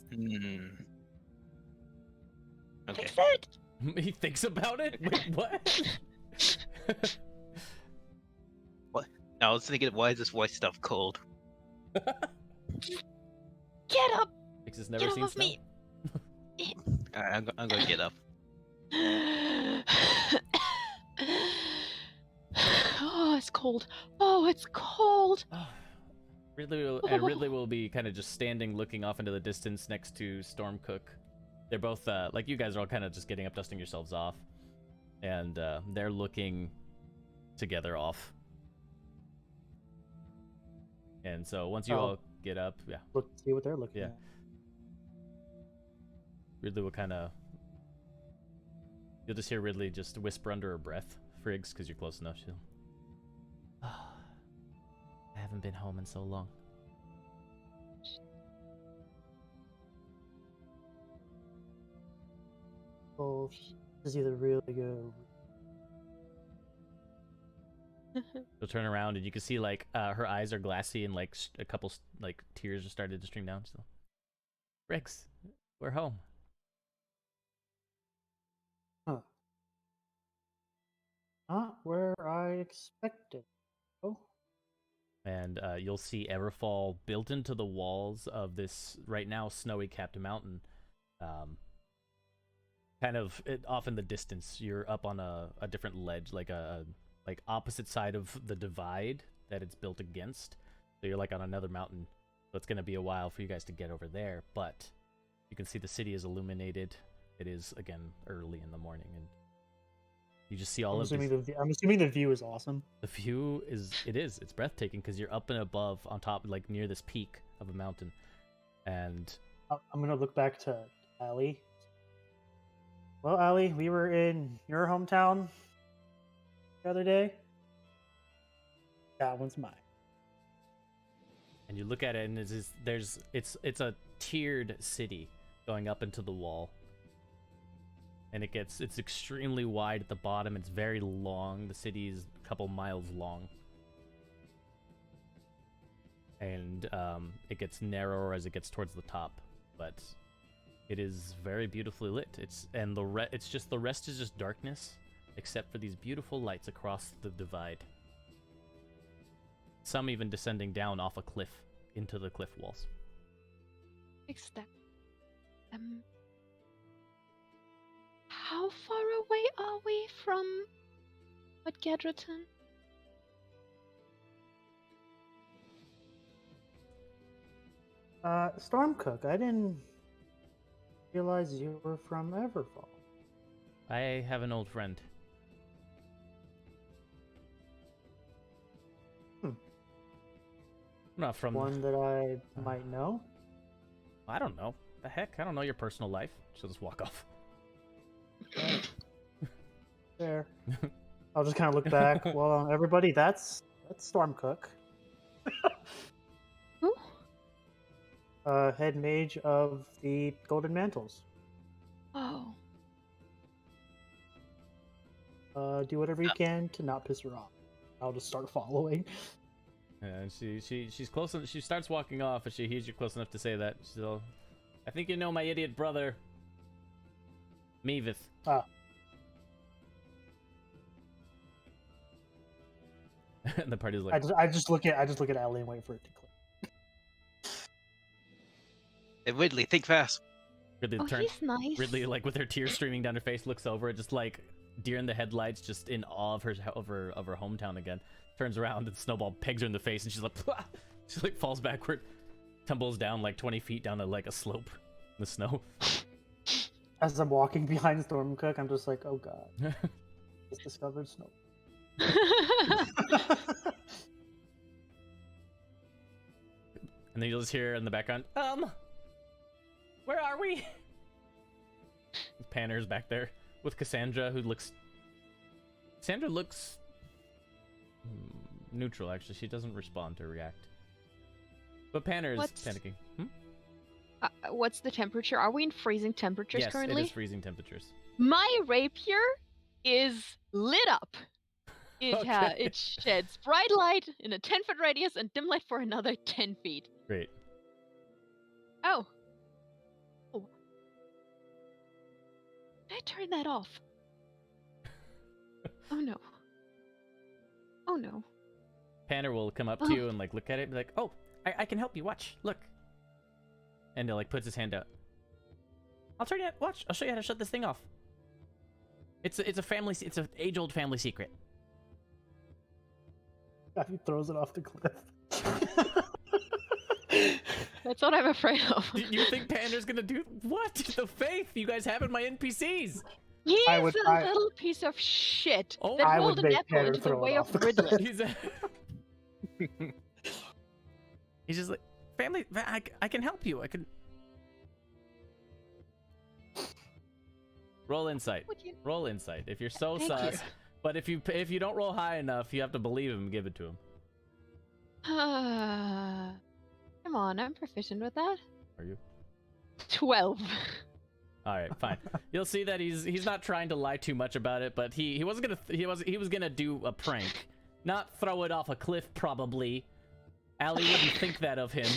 Speaker 4: Okay.
Speaker 2: Fix it.
Speaker 1: He thinks about it? Wait, what?
Speaker 4: What? No, I was thinking, why is this white stuff cold?
Speaker 2: Get up.
Speaker 1: Fix has never
Speaker 2: Get
Speaker 1: seen
Speaker 2: off of
Speaker 1: snow.
Speaker 2: me.
Speaker 4: I'm gonna get up.
Speaker 2: Oh, it's cold. Oh, it's cold.
Speaker 1: Ridley will be kind of just standing, looking off into the distance next to Stormcook. They're both, like, you guys are all kind of just getting up, dusting yourselves off. And they're looking together off. And so once you all get up, yeah.
Speaker 3: Look, see what they're looking at.
Speaker 1: Ridley will kind of... You'll just hear Ridley just whisper under her breath, Friggs, because you're close enough. She'll... I haven't been home in so long.
Speaker 3: Oh, this is either really good.
Speaker 1: She'll turn around and you can see like her eyes are glassy and like a couple like tears are started to stream down. So, Friggs, we're home.
Speaker 3: Huh. Not where I expected. Oh.
Speaker 1: And you'll see Everfall built into the walls of this right now snowy capped mountain. Kind of off in the distance, you're up on a different ledge, like opposite side of the divide that it's built against. So you're like on another mountain. So it's gonna be a while for you guys to get over there, but you can see the city is illuminated. It is again early in the morning, and you just see all of these.
Speaker 3: I'm assuming the view is awesome.
Speaker 1: The view it's breathtaking because you're up and above on top, like near this peak of a mountain. And
Speaker 3: I'm gonna look back to Allie. Well, Allie, we were in your hometown the other day. That one's mine.
Speaker 1: And you look at it, and it's a tiered city going up into the wall. And it's extremely wide at the bottom. It's very long. The city is a couple miles long. And it gets narrower as it gets towards the top. But it is very beautifully lit. The rest is just darkness, except for these beautiful lights across the divide. Some even descending down off a cliff into the cliff walls.
Speaker 2: How far away are we from Gadraton?
Speaker 3: Stormcook, I didn't realize you were from Everfall.
Speaker 1: I have an old friend. I'm not from
Speaker 3: one that I might know.
Speaker 1: I don't know. The heck? I don't know your personal life. She'll just walk off.
Speaker 3: Fair. I'll just kind of look back. Well, everybody, that's Stormcook.
Speaker 2: Who?
Speaker 3: Head mage of the Golden Mantles.
Speaker 2: Oh.
Speaker 3: Do whatever you can to not piss her off. I'll just start following.
Speaker 1: And she's close enough. She starts walking off, and she hears you close enough to say that. She's all, I think you know my idiot brother, Meavith.
Speaker 3: Ah.
Speaker 1: And the party's like,
Speaker 3: I just look at Allie and wait for it to click.
Speaker 4: Hey, Ridley, think fast.
Speaker 1: Ridley
Speaker 2: He's nice.
Speaker 1: Ridley, like with her tears streaming down her face, looks over, just like deer in the headlights, just in awe of her hometown again. Turns around and Snowball pegs her in the face, and she's like, "Pah!" She like falls backward, tumbles down like 20 feet down a slope in the snow.
Speaker 3: As I'm walking behind Stormcook, I'm just like, oh god, just discovered snow.
Speaker 1: And then you'll just hear in the background, where are we? Panner's back there with Cassandra, who looks neutral, actually. She doesn't respond or react. But Panner is panicking.
Speaker 2: What's the temperature? Are we in freezing temperatures currently?
Speaker 1: Yes, it is freezing temperatures.
Speaker 2: My rapier is lit up. It sheds bright light in a 10-foot radius and dim light for another 10 feet.
Speaker 1: Great.
Speaker 2: Oh. Did I turn that off? Oh no. Oh no.
Speaker 1: Panner will come up to you and like look at it and be like, oh, I can help you. Watch. Look. And he like puts his hand out. I'll turn it. Watch. I'll show you how to shut this thing off. It's an age-old family secret.
Speaker 3: He throws it off the cliff.
Speaker 2: That's what I'm afraid of.
Speaker 1: You think Pander's gonna do what? The faith you guys have in my NPCs.
Speaker 2: He's a little piece of shit
Speaker 1: Oh,
Speaker 2: that
Speaker 3: I
Speaker 2: rolled
Speaker 3: would
Speaker 2: an
Speaker 3: make
Speaker 2: apple
Speaker 3: Tanner
Speaker 2: into the
Speaker 3: throw it
Speaker 2: way
Speaker 3: off
Speaker 2: of
Speaker 3: the
Speaker 2: Ridley.
Speaker 1: He's just like, family, I can help you. I can. Roll insight. Roll insight. If you're so sus. But if you don't roll high enough, you have to believe him and give it to him.
Speaker 2: Come on, I'm proficient with that.
Speaker 1: Are you?
Speaker 2: 12.
Speaker 1: All right, fine. You'll see that he's not trying to lie too much about it, but he was gonna do a prank, not throw it off a cliff probably. Allie wouldn't think that of him.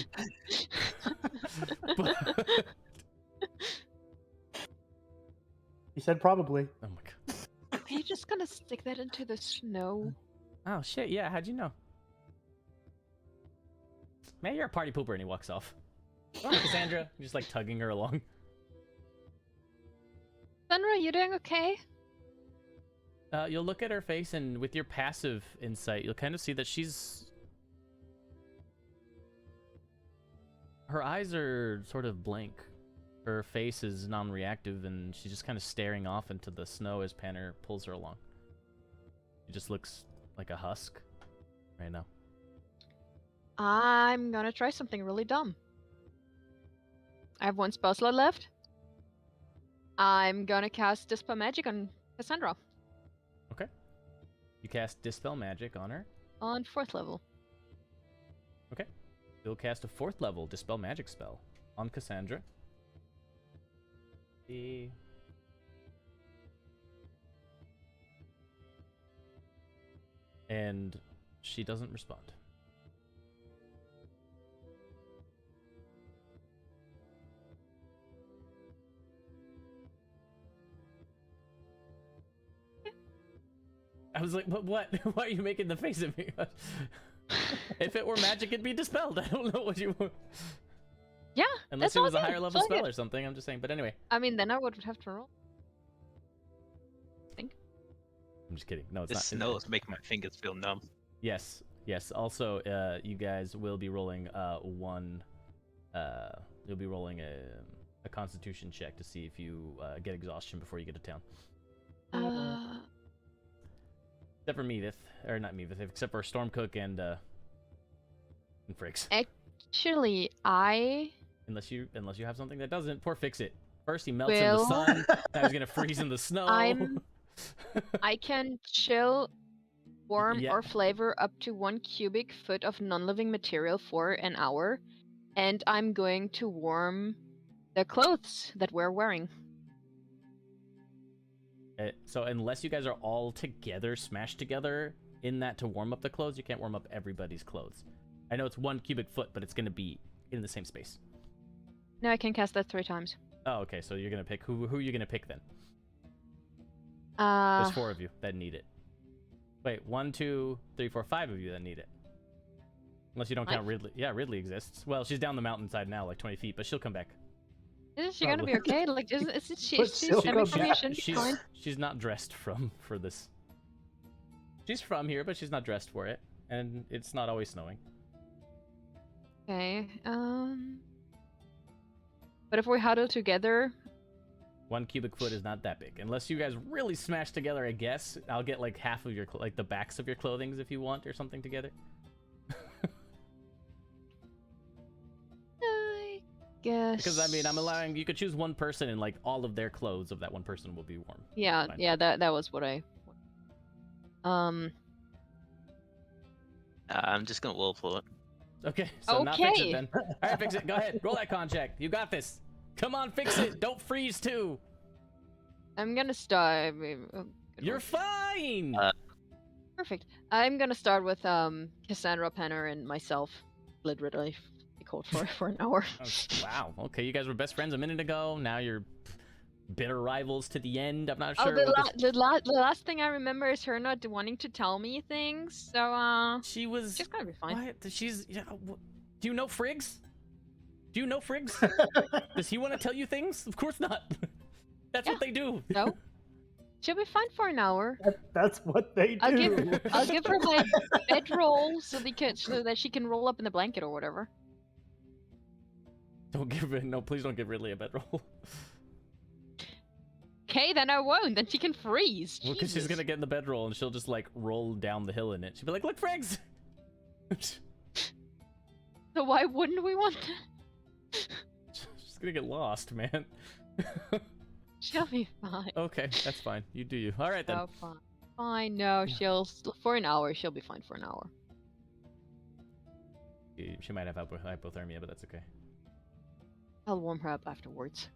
Speaker 3: He said probably.
Speaker 1: Oh my god.
Speaker 2: Are you just gonna stick that into the snow?
Speaker 1: Oh shit! Yeah, how'd you know? Man, you're a party pooper, and he walks off. Come on, Cassandra. Just like tugging her along.
Speaker 2: Sandra, you doing okay?
Speaker 1: You'll look at her face, and with your passive insight, you'll kind of see that her eyes are sort of blank. Her face is non-reactive, and she's just kind of staring off into the snow as Panner pulls her along. She just looks like a husk right now.
Speaker 2: I'm gonna try something really dumb. I have one spell slot left. I'm gonna cast Dispel Magic on Cassandra.
Speaker 1: Okay. You cast Dispel Magic on her.
Speaker 2: On 4th level.
Speaker 1: Okay. You'll cast a 4th level Dispel Magic spell on Cassandra. And she doesn't respond. I was like, what? Why are you making the face at me? If it were magic, it'd be dispelled. I don't know what you want.
Speaker 2: Yeah,
Speaker 1: Unless
Speaker 2: that's
Speaker 1: it was
Speaker 2: all
Speaker 1: a
Speaker 2: good.
Speaker 1: higher level
Speaker 2: It's all
Speaker 1: spell
Speaker 2: good.
Speaker 1: or something. I'm just saying. But anyway.
Speaker 2: I mean, then I would have to roll.
Speaker 1: I'm just kidding. No, it's
Speaker 4: The
Speaker 1: not.
Speaker 4: snow is making my fingers feel numb.
Speaker 1: Yes. Also, you guys will be rolling you'll be rolling a Constitution check to see if you get exhaustion before you get to town. Except for Meavith, or not Meavith, except for Stormcook and Fricks.
Speaker 2: Actually,
Speaker 1: Unless you have something that doesn't. Poor Fix-It. First he melts in the sun. Now he's gonna freeze in the snow.
Speaker 2: I can chill, warm,
Speaker 1: Yeah.
Speaker 2: or flavor up to 1 cubic foot of non-living material for an hour, and I'm going to warm the clothes that we're wearing.
Speaker 1: So unless you guys are all together, smashed together in that to warm up the clothes, you can't warm up everybody's clothes. I know it's 1 cubic foot, but it's gonna be in the same space.
Speaker 2: No, I can cast that 3 times.
Speaker 1: Oh, okay. So you're gonna pick who are you gonna pick then? There's 4 of you that need it. Wait, 1, 2, 3, 4, 5 of you that need it. Unless you don't count Ridley. Yeah, Ridley exists. Well, she's down the mountainside now, like 20 feet, but she'll come back.
Speaker 2: Is she gonna be okay? Like, isn't she?
Speaker 3: But
Speaker 2: She's
Speaker 3: she'll
Speaker 2: stemming
Speaker 3: come
Speaker 2: from here.
Speaker 3: back.
Speaker 2: Shouldn't be fine.
Speaker 1: She's not dressed for this. She's from here, but she's not dressed for it, and it's not always snowing.
Speaker 2: Okay. But if we huddle together,
Speaker 1: 1 cubic foot is not that big, unless you guys really smash together. I guess I'll get like half of your like the backs of your clothing if you want, or something together.
Speaker 2: I guess.
Speaker 1: Because I mean, I'm allowing you could choose one person, and like all of their clothes of that one person will be warm.
Speaker 2: Yeah,
Speaker 1: Fine.
Speaker 2: yeah. That was what I.
Speaker 4: I'm just gonna roll for it.
Speaker 1: Okay, so not Fix It
Speaker 2: Okay.
Speaker 1: then. All right, Fix It. Go ahead, roll that con check. You got this. Come on, Fix It. Don't freeze too.
Speaker 2: I'm gonna start.
Speaker 1: You're fine.
Speaker 2: Perfect. I'm gonna start with Cassandra, Penner, and myself. Literally, be cold for an hour.
Speaker 1: Oh, wow. Okay, you guys were best friends a minute ago. Now you're bitter rivals to the end. I'm not
Speaker 2: Oh,
Speaker 1: sure.
Speaker 2: the last thing I remember is her not wanting to tell me things. So
Speaker 1: She was.
Speaker 2: she's gonna be fine.
Speaker 1: What? She's. Yeah, do you know Friggs? Do you know Friggs? Does he want to tell you things? Of course not. That's what they do.
Speaker 2: No, she'll be fine for an hour.
Speaker 3: That's what they do.
Speaker 2: I'll give her my bedroll so that she can roll up in the blanket or whatever.
Speaker 1: Don't give it. No, please don't give Ridley a bedroll.
Speaker 2: Okay, then I won't. Then she can freeze.
Speaker 1: Well, because she's
Speaker 2: Jesus.
Speaker 1: gonna get in the bedroll and she'll just like roll down the hill in it. She'll be like, "Look, Friggs."
Speaker 2: So why wouldn't we want that?
Speaker 1: She's gonna get lost, man.
Speaker 2: She'll be fine.
Speaker 1: Okay, that's fine. You do you. All right then.
Speaker 2: Oh, fine. Fine. No, for an hour. She'll be fine for an hour.
Speaker 1: She might have hypothermia, but that's okay.
Speaker 2: I'll warm her up afterwards.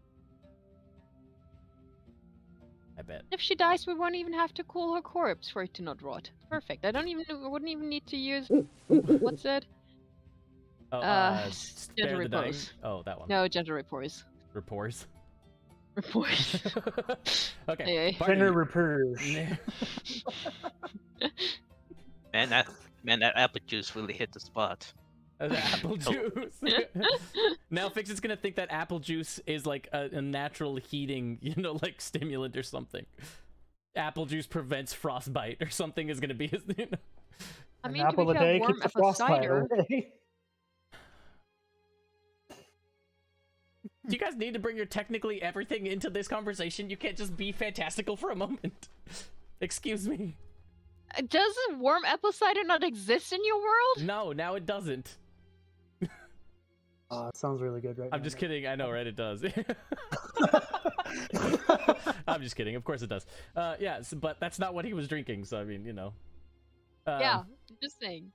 Speaker 1: I bet.
Speaker 2: If she dies, we won't even have to cool her corpse for it to not rot. Perfect. I wouldn't even need to use what's it?
Speaker 1: Oh, spare
Speaker 2: gentle
Speaker 1: the dying.
Speaker 2: repose.
Speaker 1: Oh, that one.
Speaker 2: No, gentle repose.
Speaker 1: Repors.
Speaker 2: Repose.
Speaker 1: Okay.
Speaker 2: Hey.
Speaker 1: Party.
Speaker 3: Penner repairs.
Speaker 4: Man, that apple juice really hit the spot.
Speaker 1: Apple juice. Now Fix is gonna think that apple juice is like a natural heating, like stimulant or something. Apple juice prevents frostbite or something is gonna be his.
Speaker 2: I
Speaker 3: An
Speaker 2: mean, to
Speaker 3: apple
Speaker 2: be
Speaker 3: a
Speaker 2: fair,
Speaker 3: day
Speaker 2: warm
Speaker 3: keeps the
Speaker 2: apple
Speaker 3: frostbite
Speaker 2: cider.
Speaker 3: away.
Speaker 1: Do you guys need to bring your technically everything into this conversation? You can't just be fantastical for a moment. Excuse me.
Speaker 2: Does warm apple cider not exist in your world?
Speaker 1: No, now it doesn't.
Speaker 3: It sounds really good right now.
Speaker 1: I'm just kidding. I know, right? It does. I'm just kidding. Of course it does. Yeah, but that's not what he was drinking. So I mean,
Speaker 2: Yeah, just saying.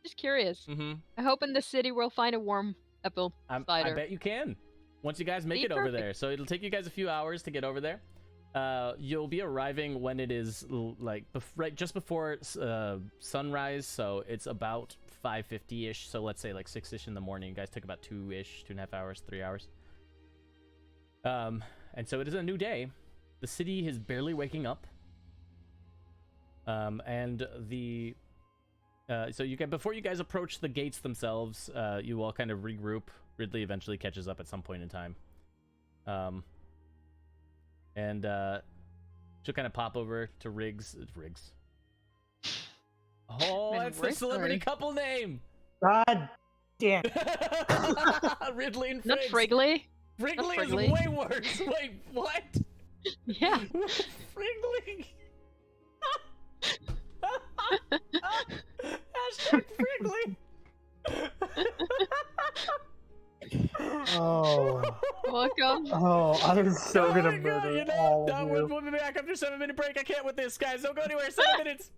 Speaker 2: Just curious.
Speaker 1: Mm-hmm.
Speaker 2: I hope in the city we'll find a warm apple cider.
Speaker 1: I bet you can. Once you guys make
Speaker 2: Be
Speaker 1: it over
Speaker 2: perfect.
Speaker 1: there. So it'll take you guys a few hours to get over there. You'll be arriving when it is like right just before sunrise. So it's about 5:50-ish. So let's say like 6-ish in the morning. You guys took about 2.5 hours, 3 hours. And so it is a new day. The city is barely waking up. And the so you can before you guys approach the gates themselves, you all kind of regroup. Ridley eventually catches up at some point in time. And she'll kind of pop over to Riggs. Oh,
Speaker 2: Man,
Speaker 1: that's the
Speaker 2: we're
Speaker 1: celebrity
Speaker 2: sorry.
Speaker 1: couple name.
Speaker 3: God damn.
Speaker 1: Ridley and
Speaker 2: Not
Speaker 1: Friggs.
Speaker 2: Wrigley.
Speaker 1: Wrigley is
Speaker 2: Wrigley.
Speaker 1: way worse. Wait, what?
Speaker 2: Yeah.
Speaker 1: Wrigley. Hashtag Wrigley.
Speaker 3: Oh.
Speaker 2: Welcome.
Speaker 3: Oh, I'm so
Speaker 1: Oh
Speaker 3: gonna
Speaker 1: my God,
Speaker 3: murder all of you.
Speaker 1: We'll be back after 7-minute break. I can't with this, guys. Don't go anywhere. 7 minutes.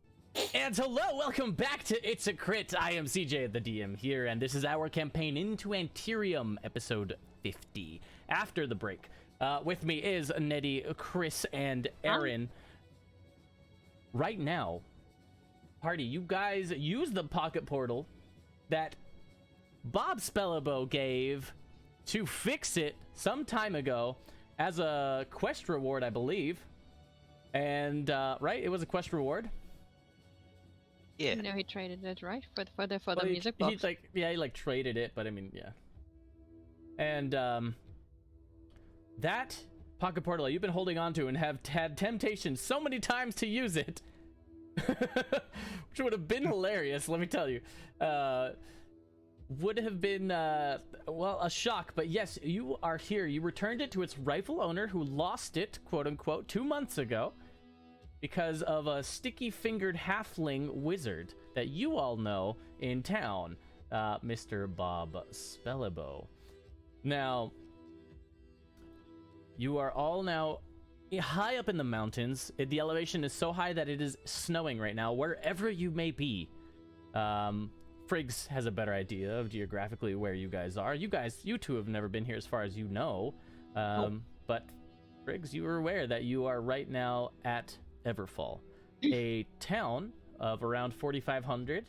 Speaker 1: And hello, welcome back to It's a Crit. I am CJ, the DM here, and this is our campaign Into Anterium, episode 50. After the break, with me is Nedy, Chris, and Aaron. Right now, party, you guys use the pocket portal that Bob Spellabo gave to fix it some time ago as a quest reward, I believe. And right, it was a quest reward.
Speaker 4: Yeah.
Speaker 2: You know he traded it, right? For the
Speaker 1: Well,
Speaker 2: music
Speaker 1: he
Speaker 2: box.
Speaker 1: he traded it, but I mean, yeah. And that pocket portal you've been holding on to and have had temptation so many times to use it, which would have been hilarious, let me tell you. Would have been well, a shock, but yes, you are here. You returned it to its rightful owner, who lost it, quote unquote, 2 months ago because of a sticky-fingered halfling wizard that you all know in town, Mr. Bob Spellabo. Now, you are all now high up in the mountains. The elevation is so high that it is snowing right now, wherever you may be. Friggs has a better idea of geographically where you guys are. You two have never been here as far as you know. But Friggs, you are aware that you are right now at Everfall, a town of around 4,500,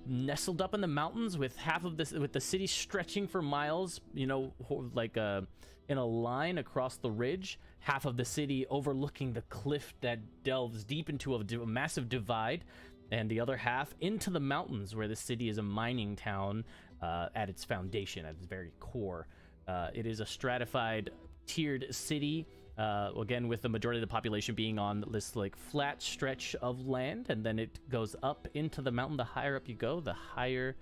Speaker 1: nestled up in the mountains with with the city stretching for miles, like in a line across the ridge, half of the city overlooking the cliff that delves deep into a massive divide, and the other half into the mountains, where the city is a mining town at its foundation, at its very core. It is a stratified, tiered city, again, with the majority of the population being on this like flat stretch of land, and then it goes up into the mountain. The higher up you go, the higher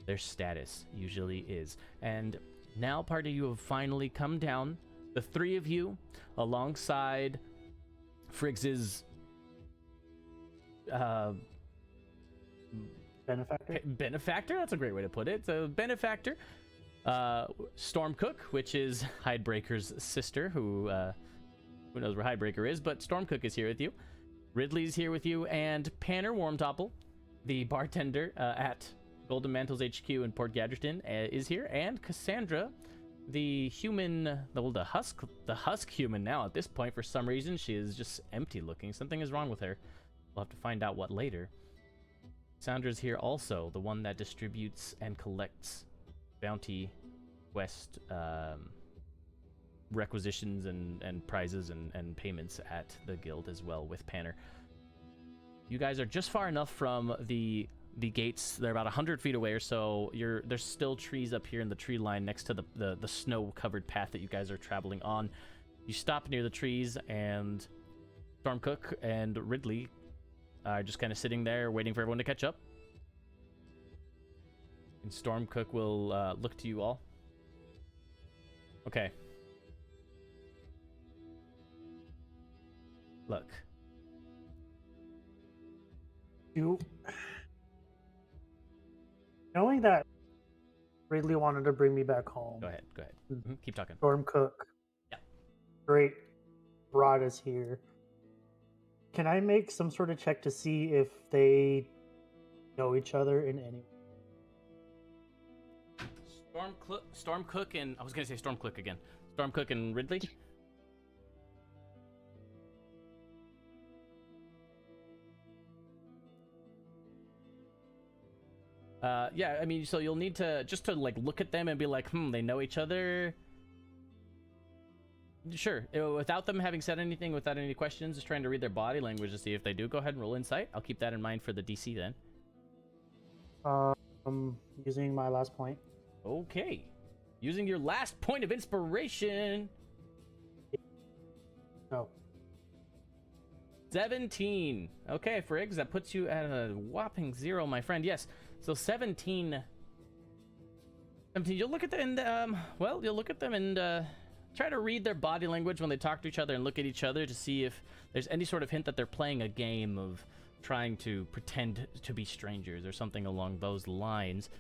Speaker 1: their status usually is. And now, part of you have finally come down, the three of you, alongside Friggs's benefactor. That's a great way to put it. So benefactor, Stormcook, which is Hidebreaker's sister, who knows where Hidebreaker is, but Stormcook is here with you. Ridley's here with you, and Panner Warmtopple, the bartender at Golden Mantles HQ in Port Gadraton, is here, and Cassandra, the human, the husk human now at this point. For some reason, she is just empty looking. Something is wrong with her. We'll have to find out what later. Sandra's here also, the one that distributes and collects bounty quest requisitions and prizes and payments at the guild as well with Panner. You guys are just far enough from the the gates, they're about 100 feet away or so. There's still trees up here in the tree line next to the snow-covered path that you guys are traveling on. You stop near the trees, and Stormcook and Ridley are just kind of sitting there waiting for everyone to catch up. And Stormcook will look to you all. Okay. Look.
Speaker 3: Knowing that Ridley wanted to bring me back home.
Speaker 1: Go ahead. Mm-hmm. Keep talking.
Speaker 3: Stormcook.
Speaker 1: Yeah.
Speaker 3: Great. Brought us here. Can I make some sort of check to see if they know each other in any way?
Speaker 1: Stormcook and... I was going to say Stormcook again. Stormcook and Ridley? Yeah, I mean, so you'll need to just to like look at them and be like, they know each other. Sure, without them having said anything, without any questions, just trying to read their body language to see if they do. Go ahead and roll insight. I'll keep that in mind for the DC then.
Speaker 3: Using my last point.
Speaker 1: Okay, using your last point of inspiration.
Speaker 3: No.
Speaker 1: 17. Okay, Friggs, that puts you at a whopping 0, my friend. Yes. So 17. You'll look at them and, you'll look at them and try to read their body language when they talk to each other and look at each other to see if there's any sort of hint that they're playing a game of trying to pretend to be strangers or something along those lines.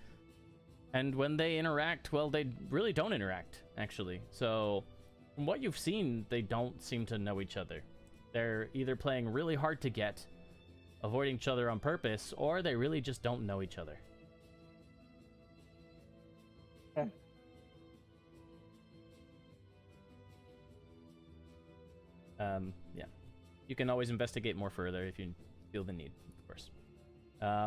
Speaker 1: And when they interact, well, they really don't interact, actually. So from what you've seen, they don't seem to know each other. They're either playing really hard to get, avoiding each other on purpose, or they really just don't know each other.
Speaker 3: Okay.
Speaker 1: Yeah. You can always investigate more further if you feel the need, of course.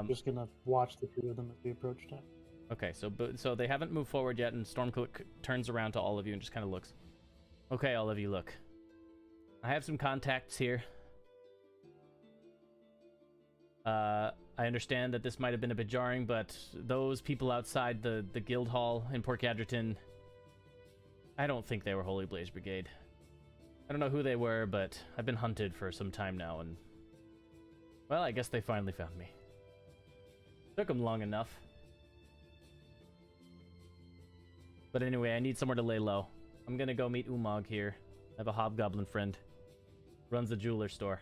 Speaker 3: Just gonna watch the two of them as we approach time.
Speaker 1: Okay, so they haven't moved forward yet, and Stormcook turns around to all of you and just kind of looks. Okay, all of you, look. I have some contacts here. I understand that this might have been a bit jarring, but those people outside the guild hall in Port Gadraton, I don't think they were Holy Blaze Brigade. I don't know who they were, but I've been hunted for some time now, and well, I guess they finally found me. Took them long enough. But anyway, I need somewhere to lay low. I'm gonna go meet Umag here. I have a hobgoblin friend. Runs the jeweler store.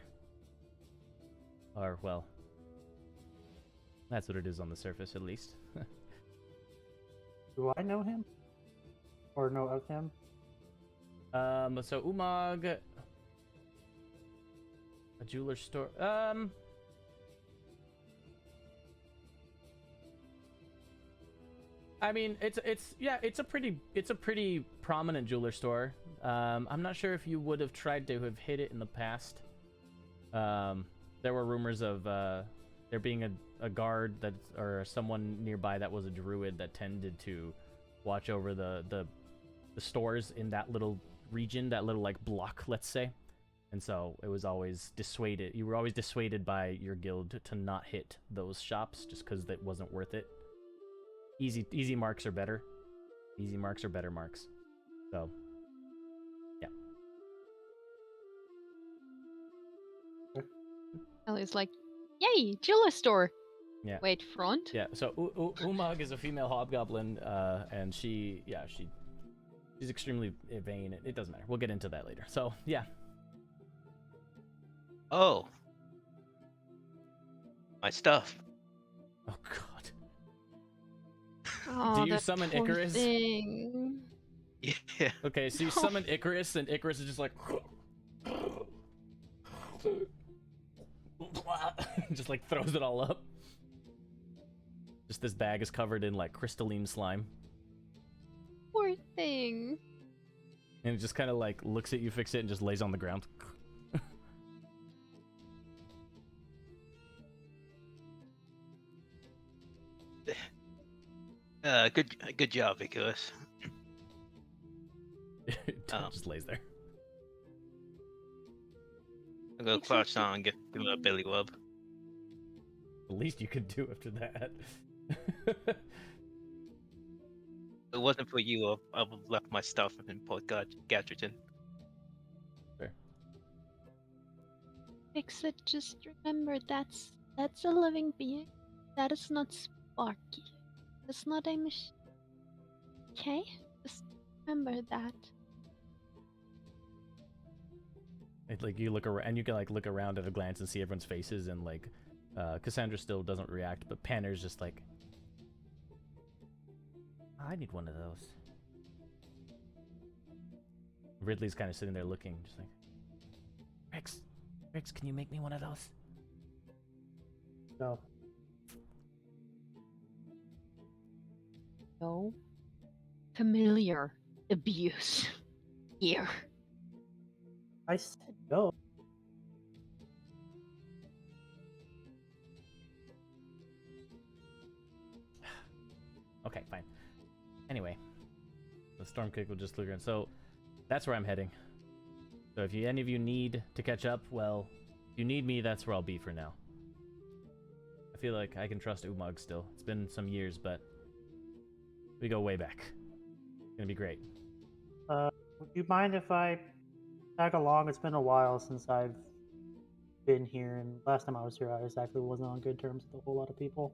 Speaker 1: Or, well, that's what it is on the surface, at least.
Speaker 3: Do I know him? Or know of him?
Speaker 1: So Umag... A jeweler store... I mean, it's a pretty prominent jeweler store. I'm not sure if you would have tried to have hit it in the past. There were rumors of there being a guard that or someone nearby that was a druid that tended to watch over the stores in that little region, that little like block, let's say. And so it was always dissuaded. You were always dissuaded by your guild to not hit those shops just because it wasn't worth it. Easy marks are better. Easy marks are better marks. So, yeah.
Speaker 2: Ellie's like, yay, jeweler store.
Speaker 1: Yeah.
Speaker 2: Wait, front?
Speaker 1: Yeah. So Umag is a female hobgoblin, and she's extremely vain. It doesn't matter. We'll get into that later. So, yeah.
Speaker 4: Oh. My stuff.
Speaker 1: Oh God.
Speaker 2: Oh,
Speaker 1: Do you
Speaker 2: that
Speaker 1: summon
Speaker 2: poor
Speaker 1: Icarus?
Speaker 2: thing.
Speaker 4: Yeah.
Speaker 1: Okay, so you summon Icarus, and Icarus is just like... just like throws it all up. Just this bag is covered in like crystalline slime.
Speaker 2: Poor thing.
Speaker 1: And it just kind of like looks at you, fix it, and just lays on the ground.
Speaker 4: Good job, Icarus.
Speaker 1: It just lays there.
Speaker 4: I'm gonna crouch down and give him a belly rub.
Speaker 1: the least you could do after that.
Speaker 4: If it wasn't for you, I would have left my stuff in Port Gadraton.
Speaker 1: Fair.
Speaker 2: Except just remember that's a living being. That is not Sparky. That's not a machine. Okay? Just remember that.
Speaker 1: It's like you look around, and you can like look around at a glance and see everyone's faces, and like Cassandra still doesn't react, but Panner's just like, I need one of those. Ridley's kind of sitting there looking, just like, Rix, can you make me one of those?
Speaker 3: No.
Speaker 2: No familiar abuse here.
Speaker 3: I said no.
Speaker 1: Okay, fine. Anyway, the Stormkick will just look around. So that's where I'm heading. So if any of you need to catch up, well, if you need me, that's where I'll be for now. I feel like I can trust Umag still. It's been some years, but we go way back. It's gonna be great.
Speaker 3: Would you mind if I tag along? It's been a while since I've been here, and last time I was here, I exactly wasn't on good terms with a whole lot of people.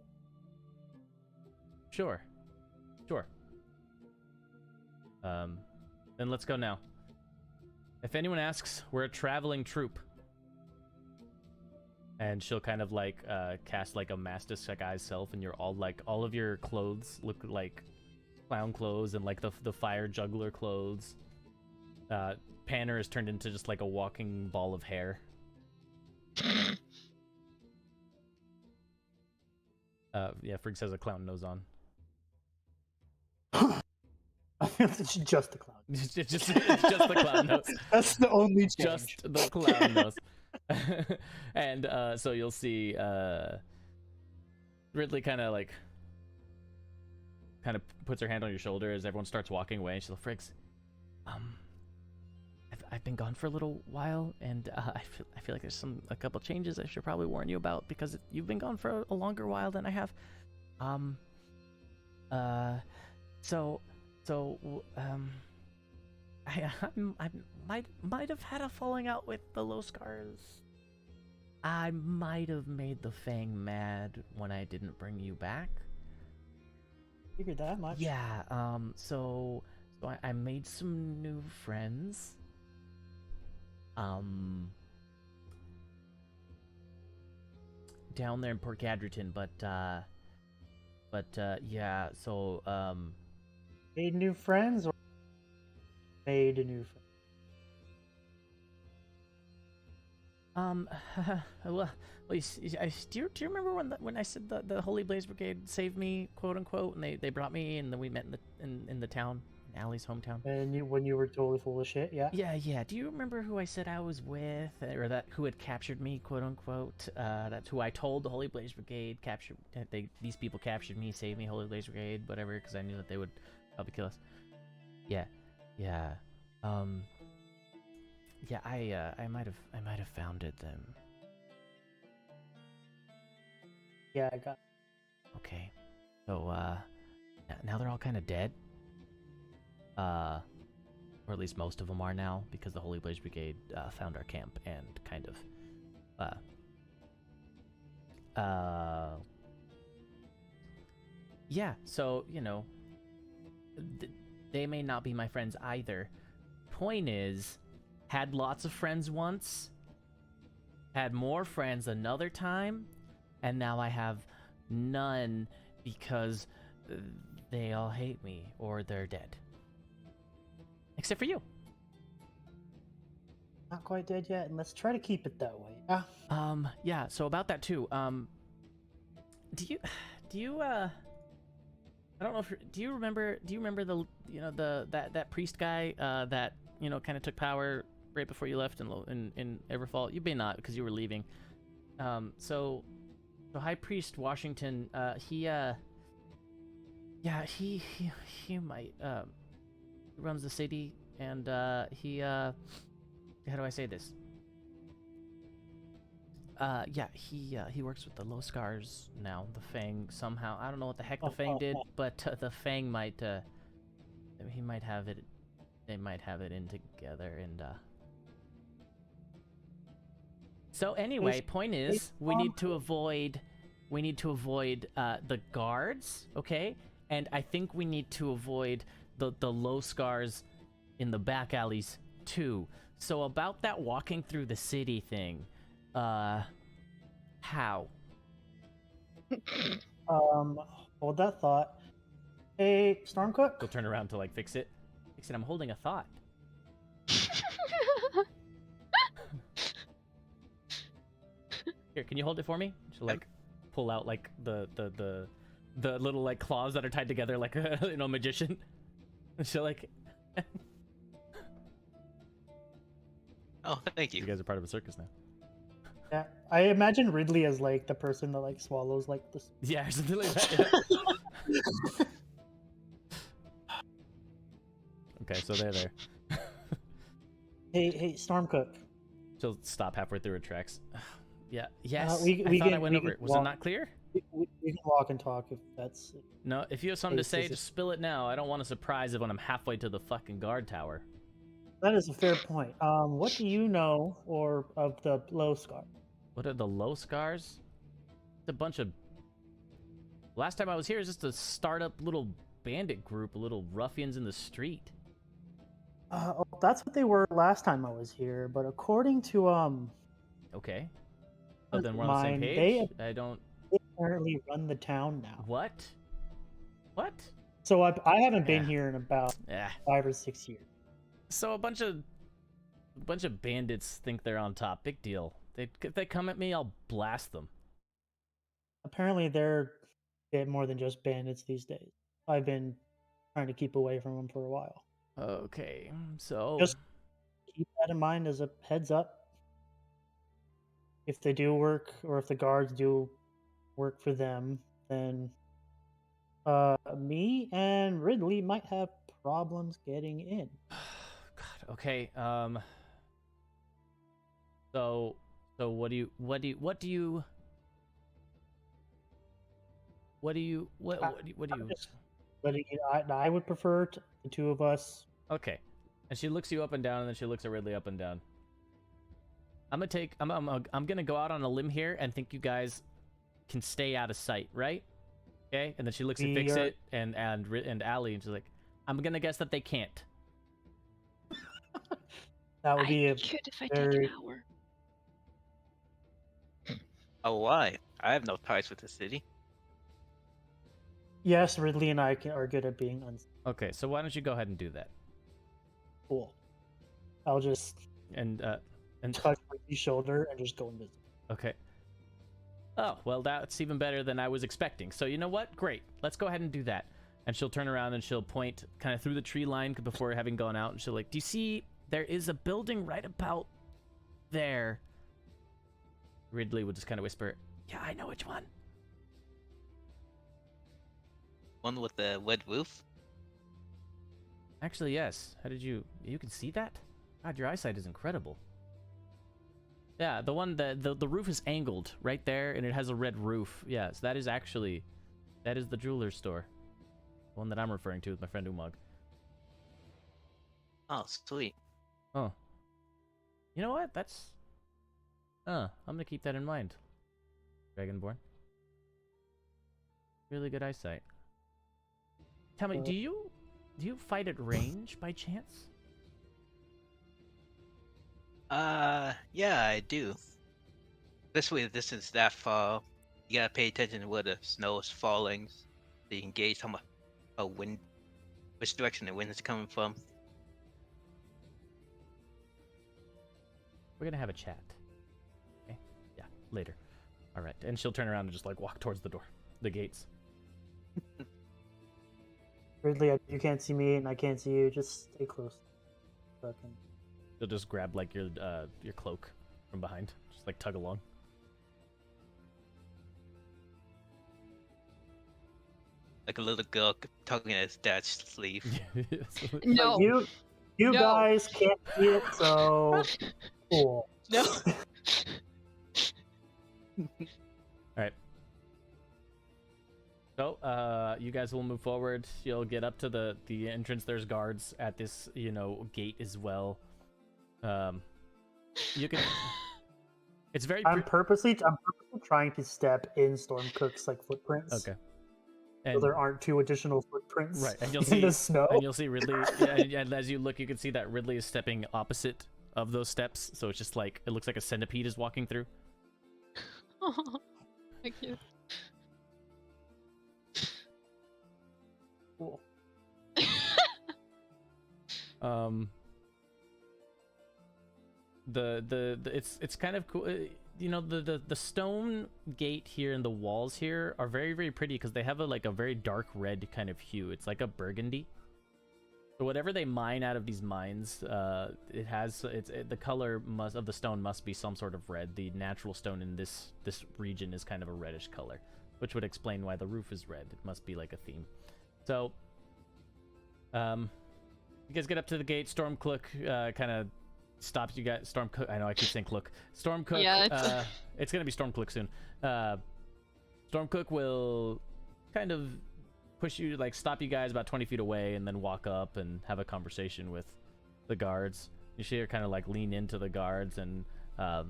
Speaker 1: Sure. Then let's go now. If anyone asks, we're a traveling troupe. And she'll kind of like cast like a mask disguise self, and you're all like, all of your clothes look like clown clothes, and like the fire juggler clothes. Panner is turned into just like a walking ball of hair. Yeah, Friggs has a clown nose on.
Speaker 3: It's just the clown.
Speaker 1: It's just the clown nose.
Speaker 3: That's the only change.
Speaker 1: Just the clown nose. And so you'll see Ridley kind of puts her hand on your shoulder as everyone starts walking away, and she's like, Friggs, I've been gone for a little while, and I feel like there's a couple changes I should probably warn you about, because you've been gone for a longer while than I have. I might have had a falling out with the Loscars. I might have made the Fang mad when I didn't bring you back.
Speaker 3: Figured that much.
Speaker 1: Yeah, so I made some new friends. Down there in Port Gadraton, but yeah, so
Speaker 3: Made new friends, or made a new friend?
Speaker 1: well, do you remember when I said the Holy Blaze Brigade saved me, quote unquote, and they brought me, and then we met in the town, in Allie's hometown.
Speaker 3: And when you were totally full of shit, yeah.
Speaker 1: Yeah. Do you remember who I said I was with, or that who had captured me, quote unquote? That's who I told the Holy Blaze Brigade captured. These people captured me, saved me, Holy Blaze Brigade, whatever, because I knew that they would probably kill us. Yeah. Yeah, I might have founded them.
Speaker 3: Yeah, I got.
Speaker 1: Okay, so now they're all kind of dead. Or at least most of them are now, because the Holy Blaze Brigade found our camp and kind of yeah. So they may not be my friends either. Point is, had lots of friends once, had more friends another time, and now I have none because they all hate me or they're dead. Except for you.
Speaker 3: Not quite dead yet, and let's try to keep it that way. Yeah.
Speaker 1: Yeah, so about that too, do you I don't know if do you remember the that priest guy that kind of took power right before you left in Everfall? You may not, because you were leaving. So High Priest Washington, he might runs the city, and he how do I say this? yeah, he works with the Low Scars now. The Fang somehow. I don't know what the heck the Fang did, but the Fang might he might have it. They might have it in together, and so anyway, point is we need to avoid the guards, okay? And I think we need to avoid the Low Scars in the back alleys too. So about that walking through the city thing, how?
Speaker 3: Hold that thought. Hey, Stormcook.
Speaker 1: She'll turn around to like fix it. I'm holding a thought. Here, can you hold it for me? She'll like pull out like the little like claws that are tied together like a magician. She'll like.
Speaker 4: Oh, thank you.
Speaker 1: You guys are part of a circus now.
Speaker 3: Yeah, I imagine Ridley as like the person that like swallows like this.
Speaker 1: Yeah, or something like that. Yeah. Okay, so they're there.
Speaker 3: Hey, Stormcook.
Speaker 1: She'll stop halfway through her tracks. Yeah, yes.
Speaker 3: I
Speaker 1: thought I went over it. Was it not clear?
Speaker 3: We can walk and talk if that's.
Speaker 1: No, if you have something to say, just spill it now. I don't want a surprise when I'm halfway to the fucking guard tower.
Speaker 3: That is a fair point. What do you know of the Low Scar?
Speaker 1: What are the Low Scars? It's a bunch of. Last time I was here, it was just a startup little bandit group, little ruffians in the street.
Speaker 3: That's what they were last time I was here. But according to
Speaker 1: Okay. Oh, then we're on the same page. I don't.
Speaker 3: They apparently run the town now.
Speaker 1: What? What?
Speaker 3: So I haven't been here in about 5 or 6 years.
Speaker 1: So a bunch of bandits think they're on top. Big deal. If they come at me, I'll blast them.
Speaker 3: Apparently they're a bit more than just bandits these days. I've been trying to keep away from them for a while.
Speaker 1: Okay, so
Speaker 3: just keep that in mind as a heads up. If they do work, or if the guards do work for them, then me and Ridley might have problems getting in.
Speaker 1: God. Okay. So what do you?
Speaker 3: I would prefer the two of us.
Speaker 1: Okay. And she looks you up and down, and then she looks at Ridley up and down. I'm gonna go out on a limb here and think you guys can stay out of sight, right? Okay. And then she looks at Fix-It and Allie, and she's like, I'm gonna guess that they can't.
Speaker 3: That would be
Speaker 2: I could if I take an hour.
Speaker 4: Oh, why? I have no ties with the city.
Speaker 3: Yes, Ridley and I are good at being
Speaker 1: Okay, so why don't you go ahead and do that?
Speaker 3: Cool. I'll just
Speaker 1: and
Speaker 3: touch Ridley's shoulder and just go and visit.
Speaker 1: Okay. Oh, well, that's even better than I was expecting. So you know what? Great. Let's go ahead and do that. And she'll turn around and she'll point kind of through the tree line before having gone out, and she'll like, do you see there is a building right about there? Ridley would just kind of whisper, yeah, I know which one.
Speaker 4: One with the red roof?
Speaker 1: Actually, yes. How did you can see that? God, your eyesight is incredible. Yeah, the one the roof is angled right there, and it has a red roof. Yes, that is the jeweler's store. The one that I'm referring to with my friend Umag.
Speaker 4: Oh, sweet.
Speaker 1: Oh. You know what? I'm gonna keep that in mind. Dragonborn. Really good eyesight. Tell me, do you fight at range by chance?
Speaker 4: Yeah, I do. This way, the distance that far, you gotta pay attention to where the snow is falling, so you can gauge how much wind, which direction the wind is coming from.
Speaker 1: We're gonna have a chat. Okay? Yeah, later. All right, and she'll turn around and just like walk towards the door, the gates.
Speaker 3: Ridley, you can't see me and I can't see you. Just stay close.
Speaker 1: She'll just grab like your cloak from behind, just like tug along.
Speaker 4: Like a little girl tugging at his dad's sleeve.
Speaker 2: No.
Speaker 3: You guys can't see it, so cool.
Speaker 2: No.
Speaker 1: All right. So, you guys will move forward. You'll get up to the entrance. There's guards at this, gate as well. You can. It's very.
Speaker 3: I'm purposely trying to step in Stormcook's like footprints.
Speaker 1: Okay.
Speaker 3: So
Speaker 1: And
Speaker 3: there aren't 2 additional footprints
Speaker 1: right, and you'll
Speaker 3: in
Speaker 1: see
Speaker 3: the snow.
Speaker 1: And you'll see Ridley. And as you look, you can see that Ridley is stepping opposite of those steps. So it's just like it looks like a centipede is walking through.
Speaker 2: Oh, thank you.
Speaker 3: Cool.
Speaker 1: It's kind of cool. The stone gate here and the walls here are very, very pretty because they have a very dark red kind of hue. It's like a burgundy. So whatever they mine out of these mines, the color of the stone must be some sort of red. The natural stone in this region is kind of a reddish color, which would explain why the roof is red. It must be like a theme. So, you guys get up to the gate. Stormcloak kind of stops you guys. Stormcook. I know I keep saying Clook. Stormcook.
Speaker 2: Yeah,
Speaker 1: it's gonna be Stormcloak soon. Stormcook will kind of push you, stop you guys about 20 feet away, and then walk up and have a conversation with the guards. You see her kind of lean into the guards and let's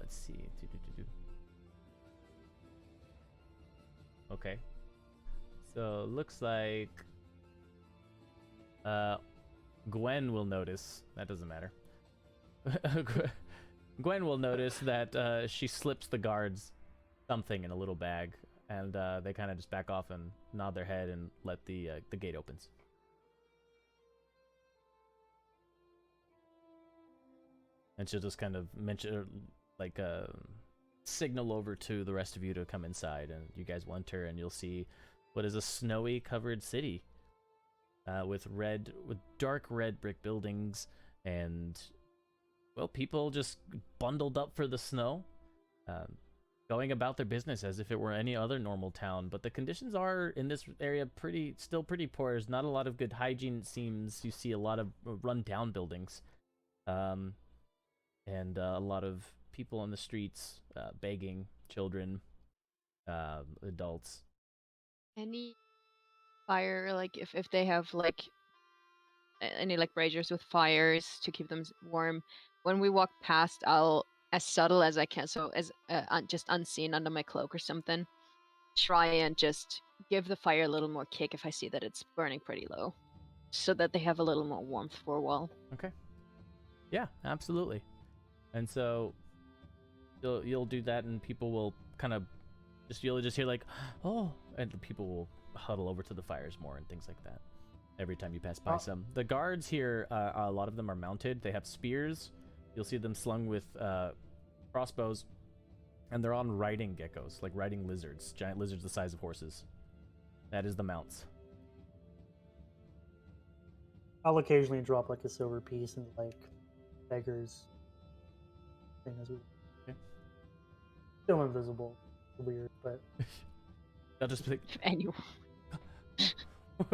Speaker 1: see. Okay. So looks like Gwen will notice. That doesn't matter. Gwen will notice that she slips the guards something in a little bag, and they kind of just back off and nod their head and let the gate opens. And she'll just kind of mention, signal over to the rest of you to come inside, and you guys will enter, and you'll see what is a snowy covered city with dark red brick buildings and, well, people just bundled up for the snow, going about their business as if it were any other normal town. But the conditions are in this area still pretty poor. There's not a lot of good hygiene, it seems. You see a lot of run-down buildings, and a lot of people on the streets begging, children, adults.
Speaker 2: Any fire, if they have any braziers with fires to keep them warm, when we walk past, I'll, as subtle as I can, so as just unseen under my cloak or something, try and just give the fire a little more kick if I see that it's burning pretty low, so that they have a little more warmth for a while.
Speaker 1: Okay. Yeah, absolutely. And so you'll do that, and people will kind of you'll just hear oh, and people will huddle over to the fires more and things like that every time you pass by some. The guards here, a lot of them are mounted. They have spears. You'll see them slung with crossbows, and they're on riding geckos, riding lizards, giant lizards the size of horses. That is the mounts.
Speaker 3: I'll occasionally drop a silver piece and beggars thing as well.
Speaker 1: Okay.
Speaker 3: Still invisible. Weird, but
Speaker 1: I'll just be like,
Speaker 2: If anyone.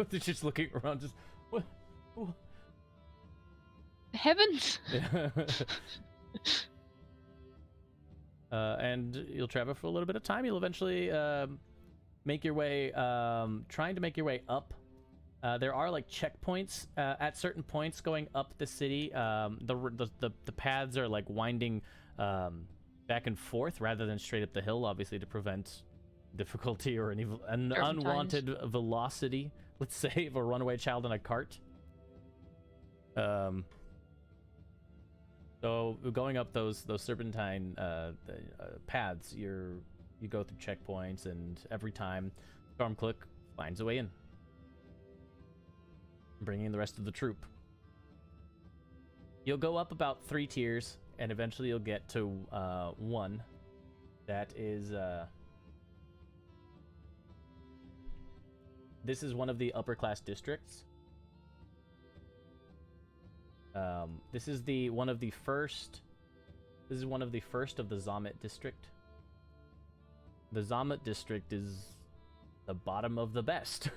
Speaker 1: they're just looking around, just what?
Speaker 2: Heavens!
Speaker 1: And you'll travel for a little bit of time. You'll eventually make your way, trying to make your way up. There are checkpoints at certain points going up the city. The paths are winding back and forth rather than straight up the hill, obviously to prevent difficulty or an unwanted velocity, let's say, of a runaway child in a cart. So going up those serpentine paths, you go through checkpoints, and every time Stormcloak finds a way in, bringing the rest of the troop. You'll go up about 3 tiers, and eventually you'll get to 1 that is this is one of the upper class districts. This is one of the first of the Zamet district. The Zamet district is the bottom of the best.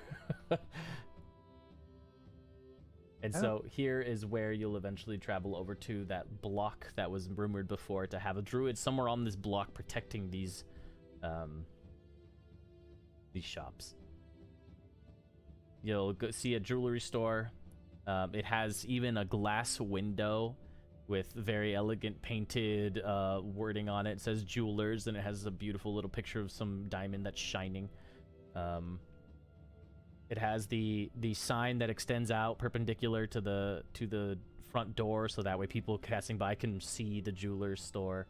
Speaker 1: And so here is where you'll eventually travel over to that block that was rumored before to have a druid somewhere on this block protecting these shops. You'll go see a jewelry store. It has even a glass window with very elegant painted wording on it. It says jewelers, and it has a beautiful little picture of some diamond that's shining. It has the sign that extends out perpendicular to the front door, so that way people passing by can see the jeweler's store.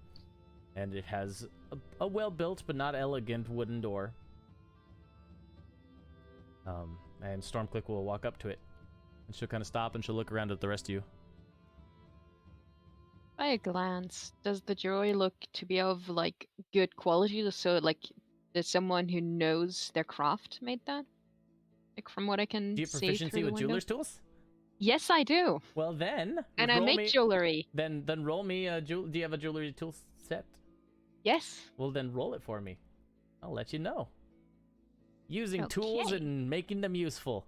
Speaker 1: And it has a well-built but not elegant wooden door. And Stormclick will walk up to it, and she'll kind of stop and she'll look around at the rest of you.
Speaker 2: By a glance, does the jewelry look to be of like good quality? So like, does someone who knows their craft made that? Like from what I can
Speaker 1: Do you have
Speaker 2: see
Speaker 1: proficiency
Speaker 2: through the
Speaker 1: with
Speaker 2: window?
Speaker 1: jeweler's tools?
Speaker 2: Yes, I do.
Speaker 1: Well then,
Speaker 2: And I make jewelry.
Speaker 1: Then roll me a do you have a jewelry tool set?
Speaker 2: Yes.
Speaker 1: Well then roll it for me. I'll let you know. Using tools
Speaker 2: Okay.
Speaker 1: and making them useful.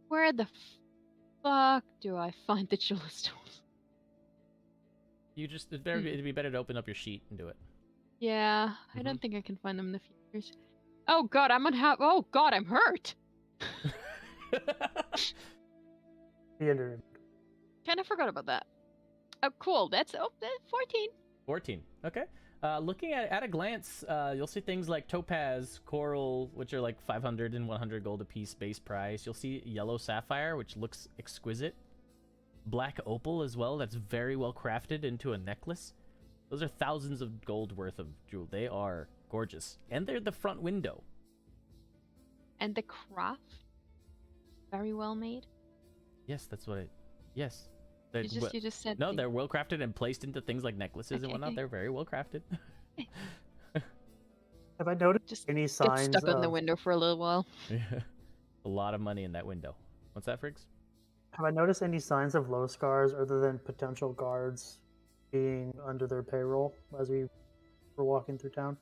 Speaker 2: Where the fuck do I find the jeweler's tools?
Speaker 1: You just it'd be better to open up your sheet and do it.
Speaker 2: Yeah, I don't think I can find them in the futures. Oh god, oh god, I'm hurt.
Speaker 3: The Ender.
Speaker 2: Kind of forgot about that. Oh, cool. That's 14.
Speaker 1: 14. Okay. Looking at a glance, you'll see things like topaz, coral, which are like 500 and 100 gold a piece base price. You'll see yellow sapphire, which looks exquisite. Black opal as well. That's very well crafted into a necklace. Those are thousands of gold worth of jewel. They are gorgeous, and they're the front window.
Speaker 2: And the craft, very well made.
Speaker 1: Yes, that's what it. Yes.
Speaker 2: You just said.
Speaker 1: No, they're well crafted and placed into things like necklaces and whatnot.
Speaker 2: Okay.
Speaker 1: They're very well crafted.
Speaker 3: Have I noticed
Speaker 2: Just
Speaker 3: any
Speaker 2: get
Speaker 3: signs
Speaker 2: stuck on the
Speaker 3: of,
Speaker 2: window for a little while.
Speaker 1: A lot of money in that window. What's that, Friggs?
Speaker 3: have I noticed any signs of low scars other than potential guards being under their payroll as we were walking through town?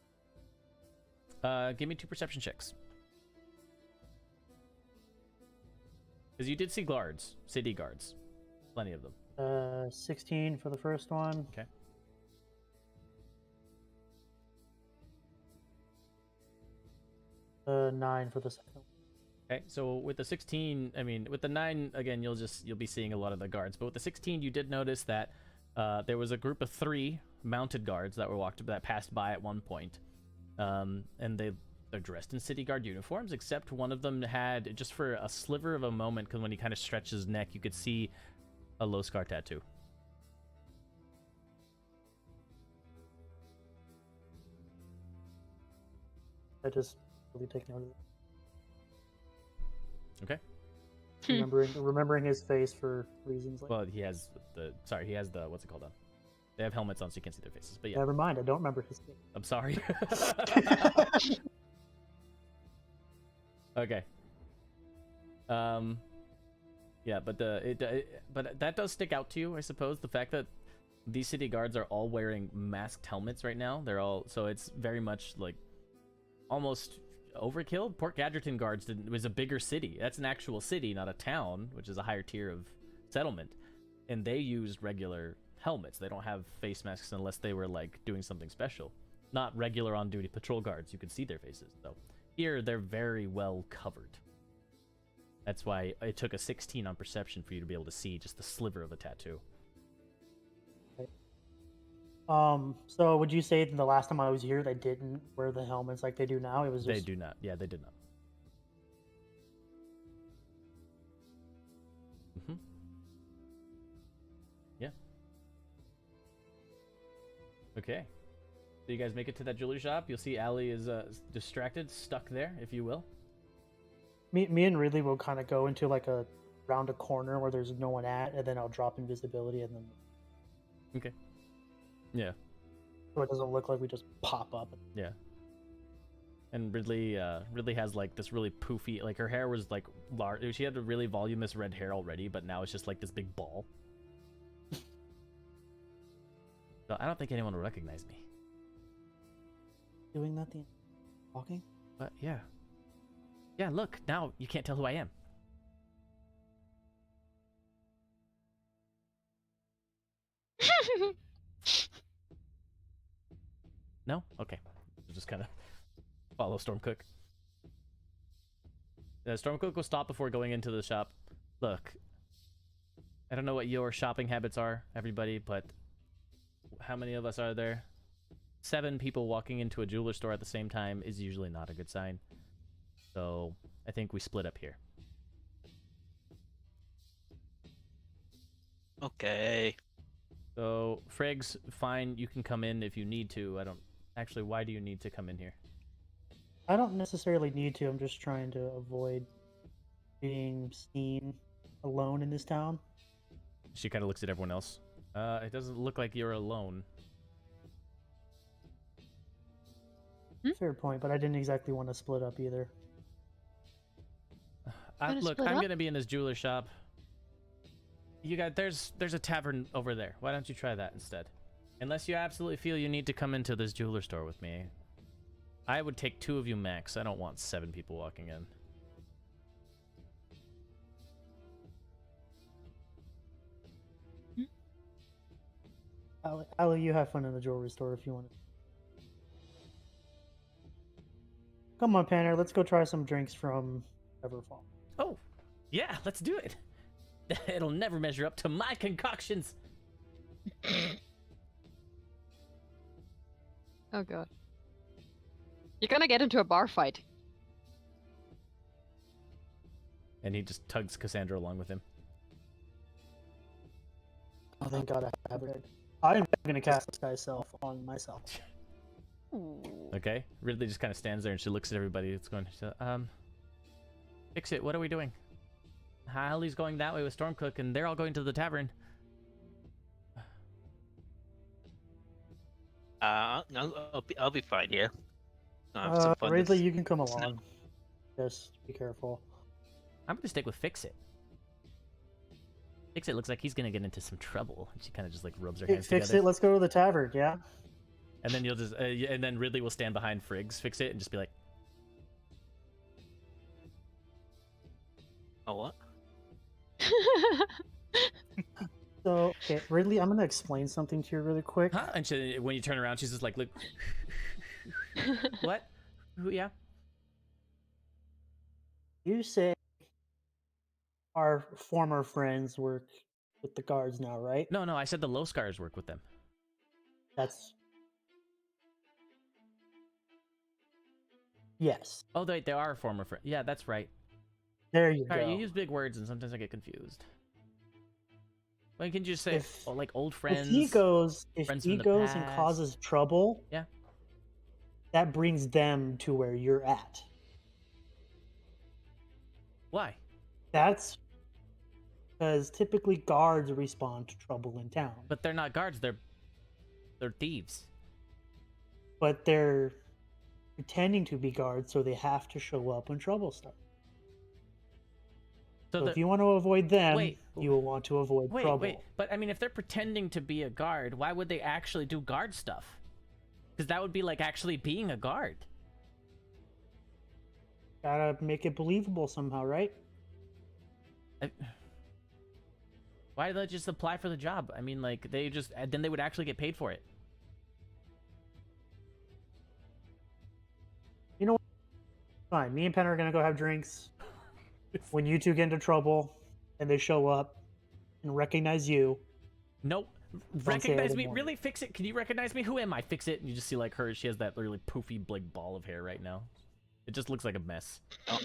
Speaker 1: Give me 2 perception checks. Because you did see guards, city guards, plenty of them.
Speaker 3: 16 for the first one.
Speaker 1: Okay.
Speaker 3: Uh, 9 for the second one.
Speaker 1: Okay, so with the 16, I mean, with the 9, again, you'll be seeing a lot of the guards. But with the 16, you did notice that there was a group of 3 mounted guards that passed by at one point. And they're dressed in city guard uniforms, except one of them had, just for a sliver of a moment, because when he kind of stretched his neck, you could see a low scar tattoo.
Speaker 3: I just really take note of it.
Speaker 1: Okay.
Speaker 3: Remembering his face for reasons like.
Speaker 1: Well, he has the what's it called on? They have helmets on, so you can't see their faces. But yeah,
Speaker 3: Never mind, I don't remember his face.
Speaker 1: I'm sorry. Okay. Yeah, but but that does stick out to you, I suppose. The fact that these city guards are all wearing masked helmets right now. So it's very much like almost overkill. Port Gadraton guards was a bigger city. That's an actual city, not a town, which is a higher tier of settlement. And they used regular helmets. They don't have face masks unless they were like doing something special. Not regular on-duty patrol guards. You could see their faces. So here they're very well covered. That's why it took a 16 on perception for you to be able to see just the sliver of a tattoo.
Speaker 3: So would you say that the last time I was here, they didn't wear the helmets like they do now? It was just...
Speaker 1: They do not. Yeah, they did not. Mm-hmm. Yeah. Okay. So you guys make it to that jewelry shop. You'll see Allie is distracted, stuck there, if you will.
Speaker 3: Me and Ridley will kind of go into like around a corner where there's no one at, and then I'll drop invisibility, and then...
Speaker 1: Okay. Yeah.
Speaker 3: So it doesn't look like we just pop up.
Speaker 1: Yeah. And Ridley has like this really poofy, like her hair was like large. She had a really voluminous red hair already, but now it's just like this big ball. So I don't think anyone will recognize me.
Speaker 3: Doing that the walking?
Speaker 1: But yeah. Yeah, look, now you can't tell who I am. No? Okay. Just kind of follow Stormcook. Stormcook will stop before going into the shop. Look, I don't know what your shopping habits are, everybody, but how many of us are there? 7 people walking into a jeweler store at the same time is usually not a good sign. So I think we split up here.
Speaker 4: Okay.
Speaker 1: So Friggs, fine, you can come in if you need to. I don't actually. Why do you need to come in here?
Speaker 3: I don't necessarily need to. I'm just trying to avoid being seen alone in this town.
Speaker 1: She kind of looks at everyone else. It doesn't look like you're alone.
Speaker 3: Fair point, but I didn't exactly want to split up either.
Speaker 1: Look, I'm gonna be in this jeweler shop. You got there's a tavern over there. Why don't you try that instead? Unless you absolutely feel you need to come into this jeweler store with me. I would take 2 of you max. I don't want 7 people walking in.
Speaker 3: I'll you have fun in the jewelry store if you want to. Come on, Panner, let's go try some drinks from Everfall.
Speaker 1: Oh, yeah, let's do it. It'll never measure up to my concoctions.
Speaker 2: Oh god. You're gonna get into a bar fight.
Speaker 1: And he just tugs Cassandra along with him.
Speaker 3: Oh, thank God I have it. I'm going to cast Disguise Self on myself.
Speaker 2: Ooh.
Speaker 1: Okay, Ridley just kind of stands there and she looks at everybody. It's going, fix it. What are we doing? Hallie's going that way with Stormcook, and they're all going to the tavern.
Speaker 4: I'll be fine. Yeah. Have some fun
Speaker 3: Ridley, you can come along. Just be careful.
Speaker 1: I'm gonna stick with Fix It. Fix It looks like he's gonna get into some trouble. She kind of just like rubs her hands
Speaker 3: Fix
Speaker 1: together.
Speaker 3: it. Let's go to the tavern. Yeah.
Speaker 1: And then you'll just, and then Ridley will stand behind Friggs, Fix It, and just be like,
Speaker 4: Oh, what?
Speaker 3: So, okay, Ridley, I'm going to explain something to you really quick.
Speaker 1: huh? And she, when you turn around, she's just like, look, what? Who? Yeah.
Speaker 3: You say our former friends work with the guards now, right?
Speaker 1: No, I said the Low Scars work with them.
Speaker 3: That's... Yes.
Speaker 1: Oh, they are a former friend. Yeah, that's right.
Speaker 3: There you
Speaker 1: All right,
Speaker 3: go.
Speaker 1: you use big words, and sometimes I get confused. Well, you can just say,
Speaker 3: If-
Speaker 1: like old friends.
Speaker 3: If he goes
Speaker 1: friends
Speaker 3: and
Speaker 1: from the
Speaker 3: causes
Speaker 1: past.
Speaker 3: trouble,
Speaker 1: Yeah.
Speaker 3: that brings them to where you're at.
Speaker 1: Why?
Speaker 3: That's because typically guards respond to trouble in town,
Speaker 1: But they're not guards. They're thieves.
Speaker 3: but they're pretending to be guards, so they have to show up when trouble starts. So if you want to avoid them, you will want to avoid trouble.
Speaker 1: Wait. But I mean, if they're pretending to be a guard, why would they actually do guard stuff? Because that would be like actually being a guard.
Speaker 3: Gotta make it believable somehow, right?
Speaker 1: Why did they just apply for the job? I mean, like, then they would actually get paid for it.
Speaker 3: You know what? Fine. Me and Penn are gonna go have drinks. When you two get into trouble and they show up and recognize you.
Speaker 1: Nope. Recognize me? Really? Fix It? Can you recognize me? Who am I? Fix It. And you just see like her. She has that really poofy like ball of hair right now. It just looks like a mess.
Speaker 4: Oh.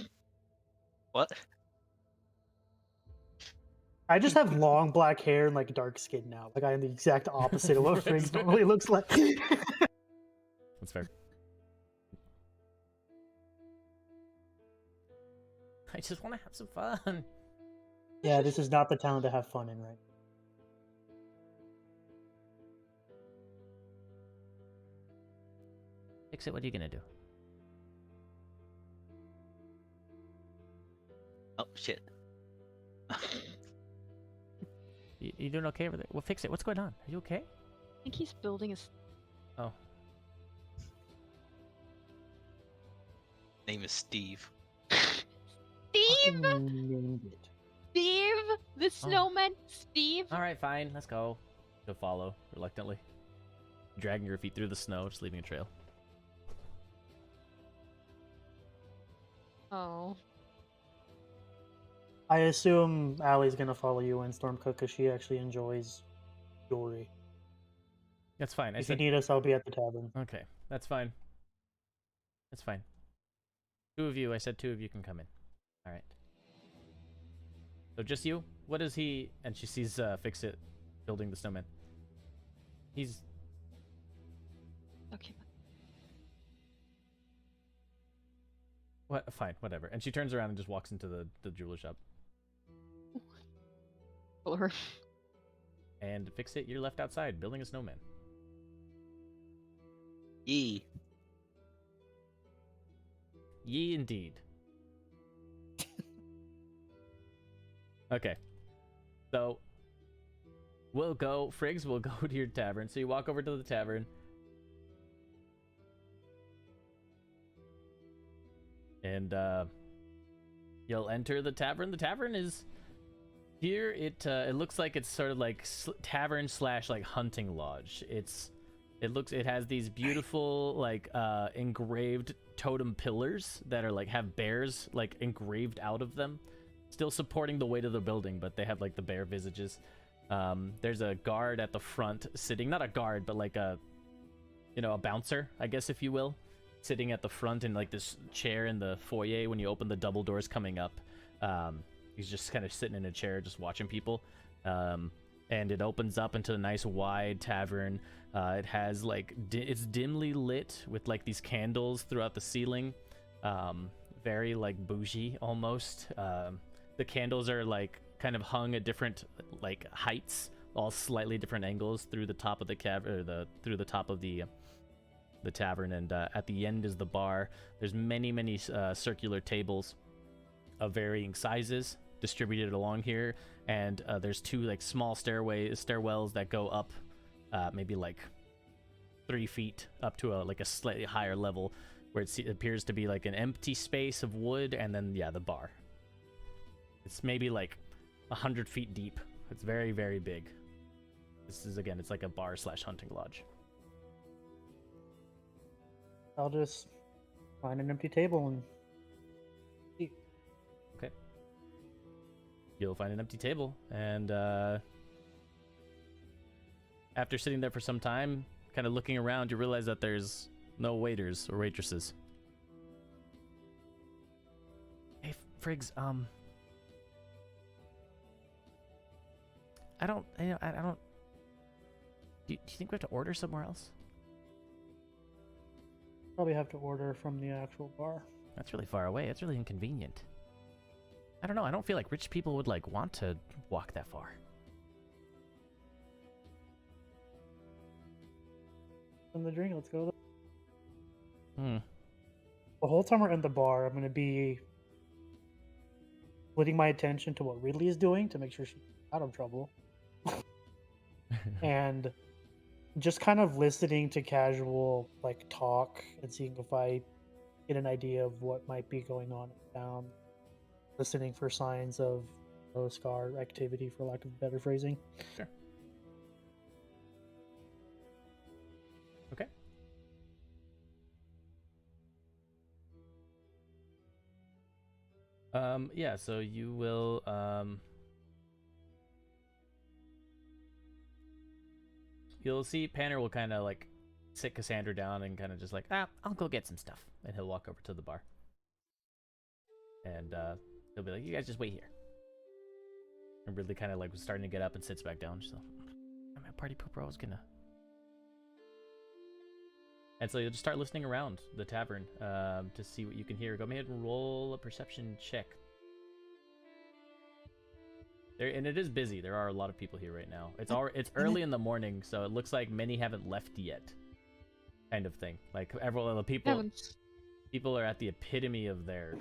Speaker 4: What?
Speaker 3: I just have long black hair and like dark skin now. Like I am the exact opposite of what Friggs normally looks like.
Speaker 1: That's fair. I just want to have some fun.
Speaker 3: Yeah, this is not the town to have fun in, right?
Speaker 1: Fix It. What are you gonna do?
Speaker 4: Oh shit.
Speaker 1: You doing okay over there? Well, Fix It. What's going on? Are you okay?
Speaker 2: I think he's building a...
Speaker 1: Oh.
Speaker 4: Name is Steve.
Speaker 2: Steve!
Speaker 3: Named it.
Speaker 2: Steve! The snowman! Steve!
Speaker 1: All right, fine. Let's go. She'll follow reluctantly. dragging your feet through the snow, just leaving a trail.
Speaker 2: Oh.
Speaker 3: I assume Allie's gonna follow you in Stormcook because she actually enjoys jewelry.
Speaker 1: That's fine.
Speaker 3: If you need us, I'll be at the tavern.
Speaker 1: Okay, that's fine. That's fine. Two of you, I said two of you can come in. All right. So just you? What is he? And she sees Fix-It building the snowman. He's...
Speaker 2: Okay.
Speaker 1: What? Fine, whatever. And she turns around and just walks into the jeweler shop.
Speaker 2: Pull her.
Speaker 1: And Fix-It, you're left outside building a snowman.
Speaker 4: Yee.
Speaker 1: Ye indeed. Okay. So, Friggs, we'll go to your tavern. So you walk over to the tavern. And, you'll enter the tavern. The tavern is... Here, it looks like it's sort of like tavern / like hunting lodge. It has these beautiful like engraved totem pillars that are like have bears like engraved out of them, still supporting the weight of the building, but they have like the bear visages. There's a guard at the front sitting, not a guard, but like a bouncer, I guess, if you will, sitting at the front in like this chair in the foyer when you open the double doors coming up. He's just kind of sitting in a chair, just watching people. And it opens up into a nice wide tavern. It has like it's dimly lit with like these candles throughout the ceiling. Very like bougie almost. The candles are like kind of hung at different like heights, all slightly different angles through the top of the through the top of the tavern. And at the end is the bar. There's many circular tables of varying sizes distributed along here, and there's two like small stairwells that go up maybe like 3 feet up to a slightly higher level where it appears to be like an empty space of wood, and then the bar. It's maybe like 100 feet deep. It's very, very big. This is, again, it's like a bar / hunting lodge.
Speaker 3: I'll just find an empty table and eat.
Speaker 1: Okay. You'll find an empty table, and after sitting there for some time, kind of looking around, you realize that there's no waiters or waitresses. Hey, Friggs, I don't. Do you think we have to order somewhere else?
Speaker 3: Probably have to order from the actual bar.
Speaker 1: That's really far away. That's really inconvenient. I don't know. I don't feel like rich people would like want to walk that far.
Speaker 3: In the drink, let's go.
Speaker 1: The
Speaker 3: whole time we're in the bar, I'm gonna be splitting my attention to what Ridley is doing to make sure she's out of trouble. And just kind of listening to casual like talk and seeing if I get an idea of what might be going on in town. Listening for signs of scar activity, for lack of better phrasing.
Speaker 1: Sure. Okay. Yeah, so you will you'll see Panner will kind of like sit Cassandra down and kind of just like, I'll go get some stuff. And he'll walk over to the bar. And he'll be like, you guys just wait here. And really kind of like was starting to get up and sits back down. So, I'm at party pooper, I was gonna. And so you'll just start listening around the tavern to see what you can hear. Go ahead and roll a perception check. And it is busy. There are a lot of people here right now. It's early in the morning, so it looks like many haven't left yet. Kind of thing. Like the people are at the epitome of their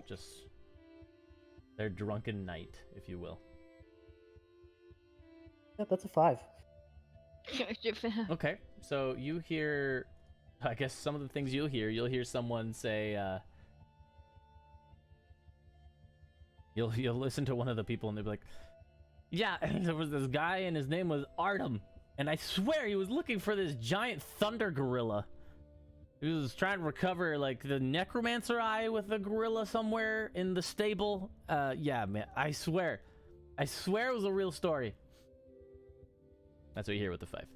Speaker 1: drunken night, if you will.
Speaker 3: Yeah, that's a 5.
Speaker 1: Okay, so you hear, I guess some of the things you'll hear someone say, you'll listen to one of the people and they'll be like, yeah, there was this guy and his name was Artem. And I swear he was looking for this giant thunder gorilla. He was trying to recover, like, the necromancer eye with the gorilla somewhere in the stable. Yeah, man, I swear. I swear it was a real story. That's what you hear with the 5.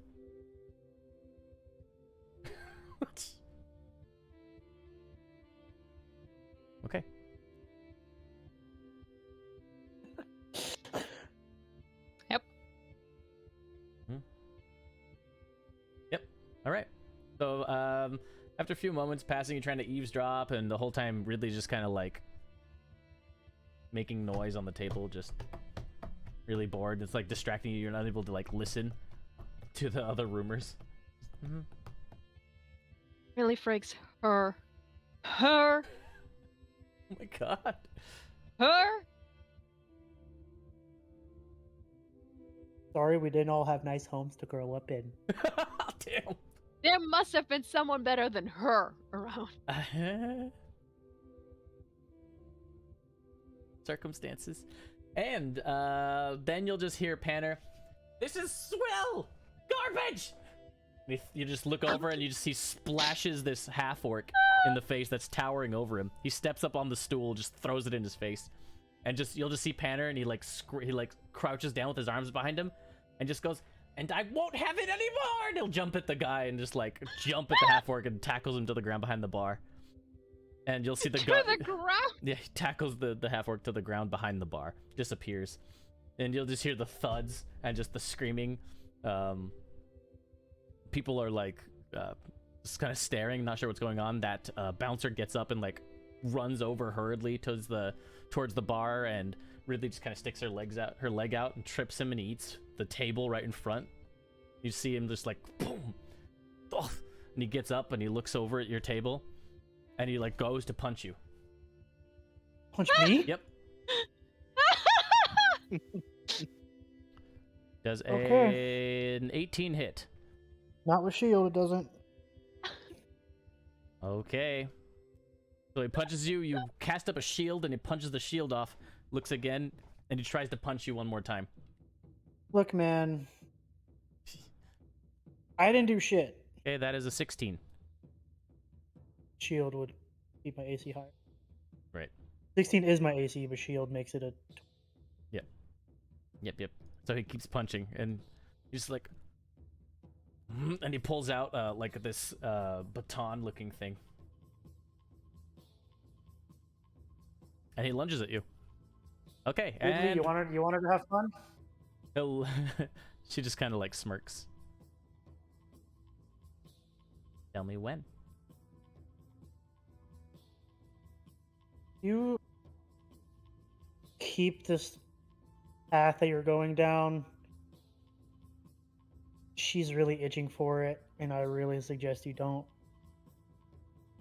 Speaker 1: Okay.
Speaker 2: Yep.
Speaker 1: Yep. All right. So, after a few moments passing, you're trying to eavesdrop, and the whole time Ridley just kind of like making noise on the table, just really bored. It's like distracting you. You're not able to like listen to the other rumors. Mm-hmm.
Speaker 2: Really freaks her.
Speaker 1: Oh my god.
Speaker 2: Her.
Speaker 3: Sorry, we didn't all have nice homes to grow up in.
Speaker 1: Damn.
Speaker 2: There must have been someone better than her around.
Speaker 1: Circumstances. And then you'll just hear Panner, "This is swill! Garbage!" You just look over and you just see splashes this half-orc in the face that's towering over him. He steps up on the stool, just throws it in his face. And you'll just see Panner, and he crouches down with his arms behind him and just goes, "And I won't have it anymore!" And he'll jump at the guy and just like jump at the half-orc and tackles him to the ground behind the bar. And you'll see the guy.
Speaker 2: To the ground?
Speaker 1: Yeah, he tackles the half-orc to the ground behind the bar. Disappears. And you'll just hear the thuds and just the screaming. People are like just kind of staring, not sure what's going on. That bouncer gets up and like runs over hurriedly towards the bar, and Ridley just kind of sticks her leg out and trips him, and he eats the table right in front. You see him just like boom, oh, and he gets up and he looks over at your table, and he like goes to punch you.
Speaker 3: Punch me?
Speaker 1: Yep. Does an 18 hit?
Speaker 3: Not with shield, it doesn't.
Speaker 1: Okay. So he punches you, you cast up a shield, and he punches the shield off, looks again, and he tries to punch you one more time.
Speaker 3: Look, man. I didn't do shit.
Speaker 1: Okay, that is a 16.
Speaker 3: Shield would keep my AC higher.
Speaker 1: Right.
Speaker 3: 16 is my AC, but shield makes it a...
Speaker 1: Yep. So he keeps punching, and he's like... And he pulls out like this baton-looking thing. And he lunges at you. Okay,
Speaker 3: Ridley,
Speaker 1: and...
Speaker 3: you wanted to have fun?
Speaker 1: He'll... She just kind of like smirks. Tell me when.
Speaker 3: You keep this path that you're going down. She's really itching for it, and I really suggest you don't.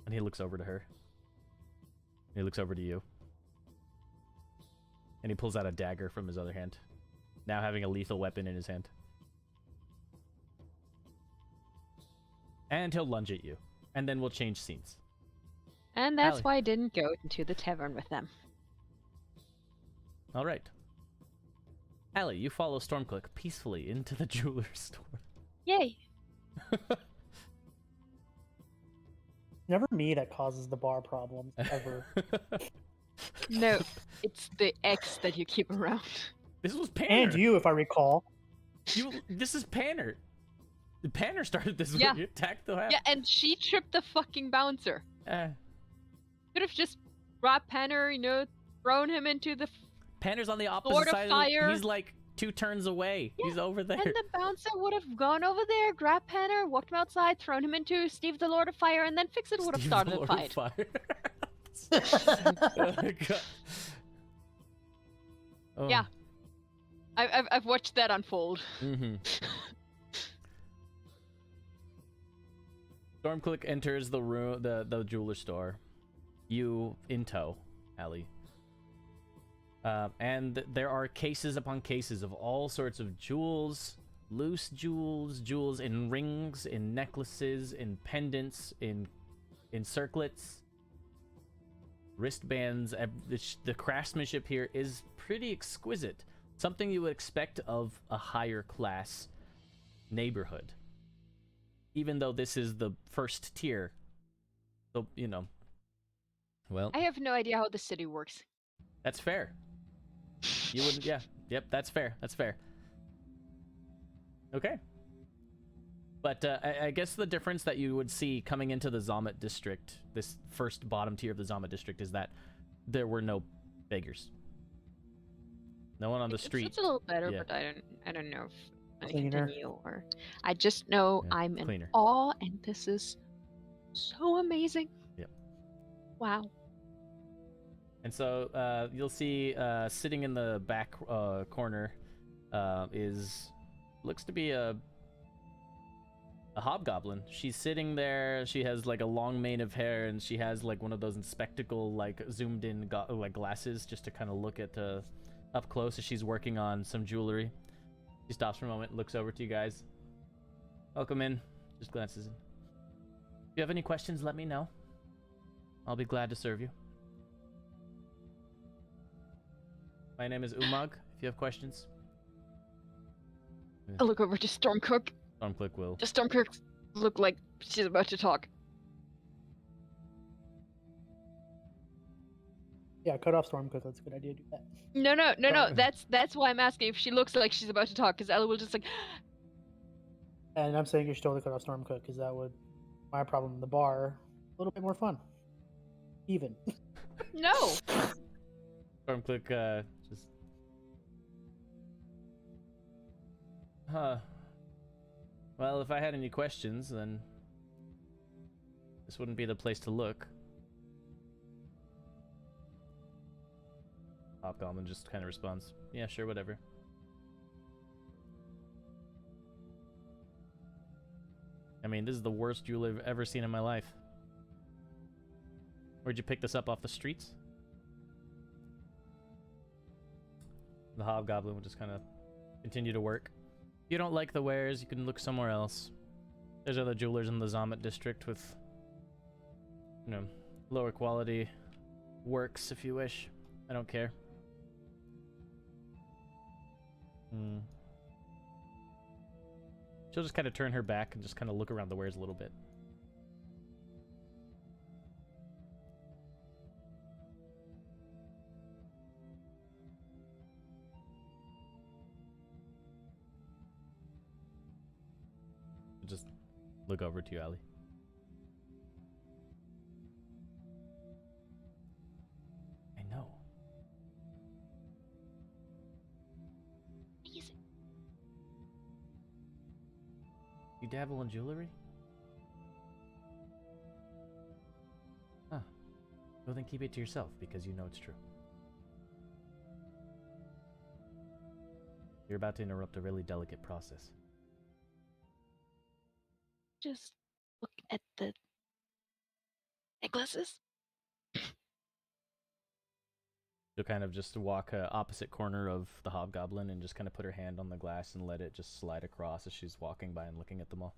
Speaker 1: And he looks over to her. He looks over to you. And he pulls out a dagger from his other hand, now having a lethal weapon in his hand. And he'll lunge at you. And then we'll change scenes.
Speaker 2: And that's
Speaker 1: Allie.
Speaker 2: why I didn't go into the tavern with them.
Speaker 1: All right. Allie, you follow Stormcloak peacefully into the jeweler's store.
Speaker 2: Yay!
Speaker 3: Never me that causes the bar problems, ever.
Speaker 2: No, it's the X that you keep around.
Speaker 1: This was Panner.
Speaker 3: And you, if I recall.
Speaker 1: This is Panner. Panner started this
Speaker 2: Yeah.
Speaker 1: when you attacked the half.
Speaker 2: Yeah, and she tripped the fucking bouncer. Could have just brought Panner, thrown him into the
Speaker 1: Panner's on the opposite
Speaker 2: Lord of
Speaker 1: side
Speaker 2: Fire.
Speaker 1: He's like 2 turns away.
Speaker 2: Yeah,
Speaker 1: He's over there.
Speaker 2: and the bouncer would have gone over there, grabbed Panner, walked him outside, thrown him into Steve the Lord of Fire, and then Fix It would have
Speaker 1: Steve
Speaker 2: started
Speaker 1: the
Speaker 2: the
Speaker 1: Lord of
Speaker 2: fight.
Speaker 1: Fire. Oh my God. Oh.
Speaker 2: Yeah. I've watched that unfold.
Speaker 1: Mm-hmm. Stormcloak enters the room, the jeweler store. You in tow, Allie. And there are cases upon cases of all sorts of jewels, loose jewels, jewels in rings, in necklaces, in pendants, in circlets, wristbands. The craftsmanship here is pretty exquisite. Something you would expect of a higher class neighborhood. Even though this is the first tier. So, you know. Well,
Speaker 2: I have no idea how the city works.
Speaker 1: that's fair. You wouldn't, yeah. Yep, that's fair. That's fair. Okay. But I guess the difference that you would see coming into the Zamet district, this first bottom tier of the Zamet district, is that there were no beggars. No one on the street.
Speaker 2: It's a little better,
Speaker 1: Yeah.
Speaker 2: but I don't know if I
Speaker 3: Cleaner.
Speaker 2: continue or I just know
Speaker 1: Yeah,
Speaker 2: I'm in
Speaker 1: cleaner.
Speaker 2: awe and this is so amazing.
Speaker 1: Yep.
Speaker 2: Wow.
Speaker 1: And so you'll see sitting in the back corner looks to be a hobgoblin. She's sitting there. She has like a long mane of hair, and she has like one of those spectacle like zoomed in like glasses just to kind of look at up close as she's working on some jewelry. She stops for a moment, looks over to you guys. Welcome in. Just glances in. If you have any questions, let me know. I'll be glad to serve you. My name is Umag, if you have questions.
Speaker 2: I look over to Stormcook.
Speaker 1: Stormclick will.
Speaker 2: Does Stormcook look like she's about to talk?
Speaker 3: Yeah, cut off Stormcook. That's a good idea. Do that.
Speaker 2: No. That's why I'm asking if she looks like she's about to talk, because Ella will just like.
Speaker 3: And I'm saying you should totally cut off Stormcook because that would my problem in the bar a little bit more fun. Even.
Speaker 2: No.
Speaker 1: Stormclick just. Huh. Well, if I had any questions, then this wouldn't be the place to look. Hobgoblin just kind of responds, "Yeah, sure, whatever." I mean, this is the worst jewel I've ever seen in my life. Where'd you pick this up, off the streets? The hobgoblin would just kind of continue to work. If you don't like the wares, you can look somewhere else. There's other jewelers in the Zamet district with, you know, lower quality works if you wish. I don't care. She'll just kind of turn her back and just kind of look around the wares a little bit. Just look over to you, Ali. I know.
Speaker 2: Amazing.
Speaker 1: You dabble in jewelry? Huh. Well, then keep it to yourself, because you know it's true. You're about to interrupt a really delicate process.
Speaker 2: Just look at the necklaces.
Speaker 1: She'll kind of just walk opposite corner of the hobgoblin and just kind of put her hand on the glass and let it just slide across as she's walking by and looking at them all.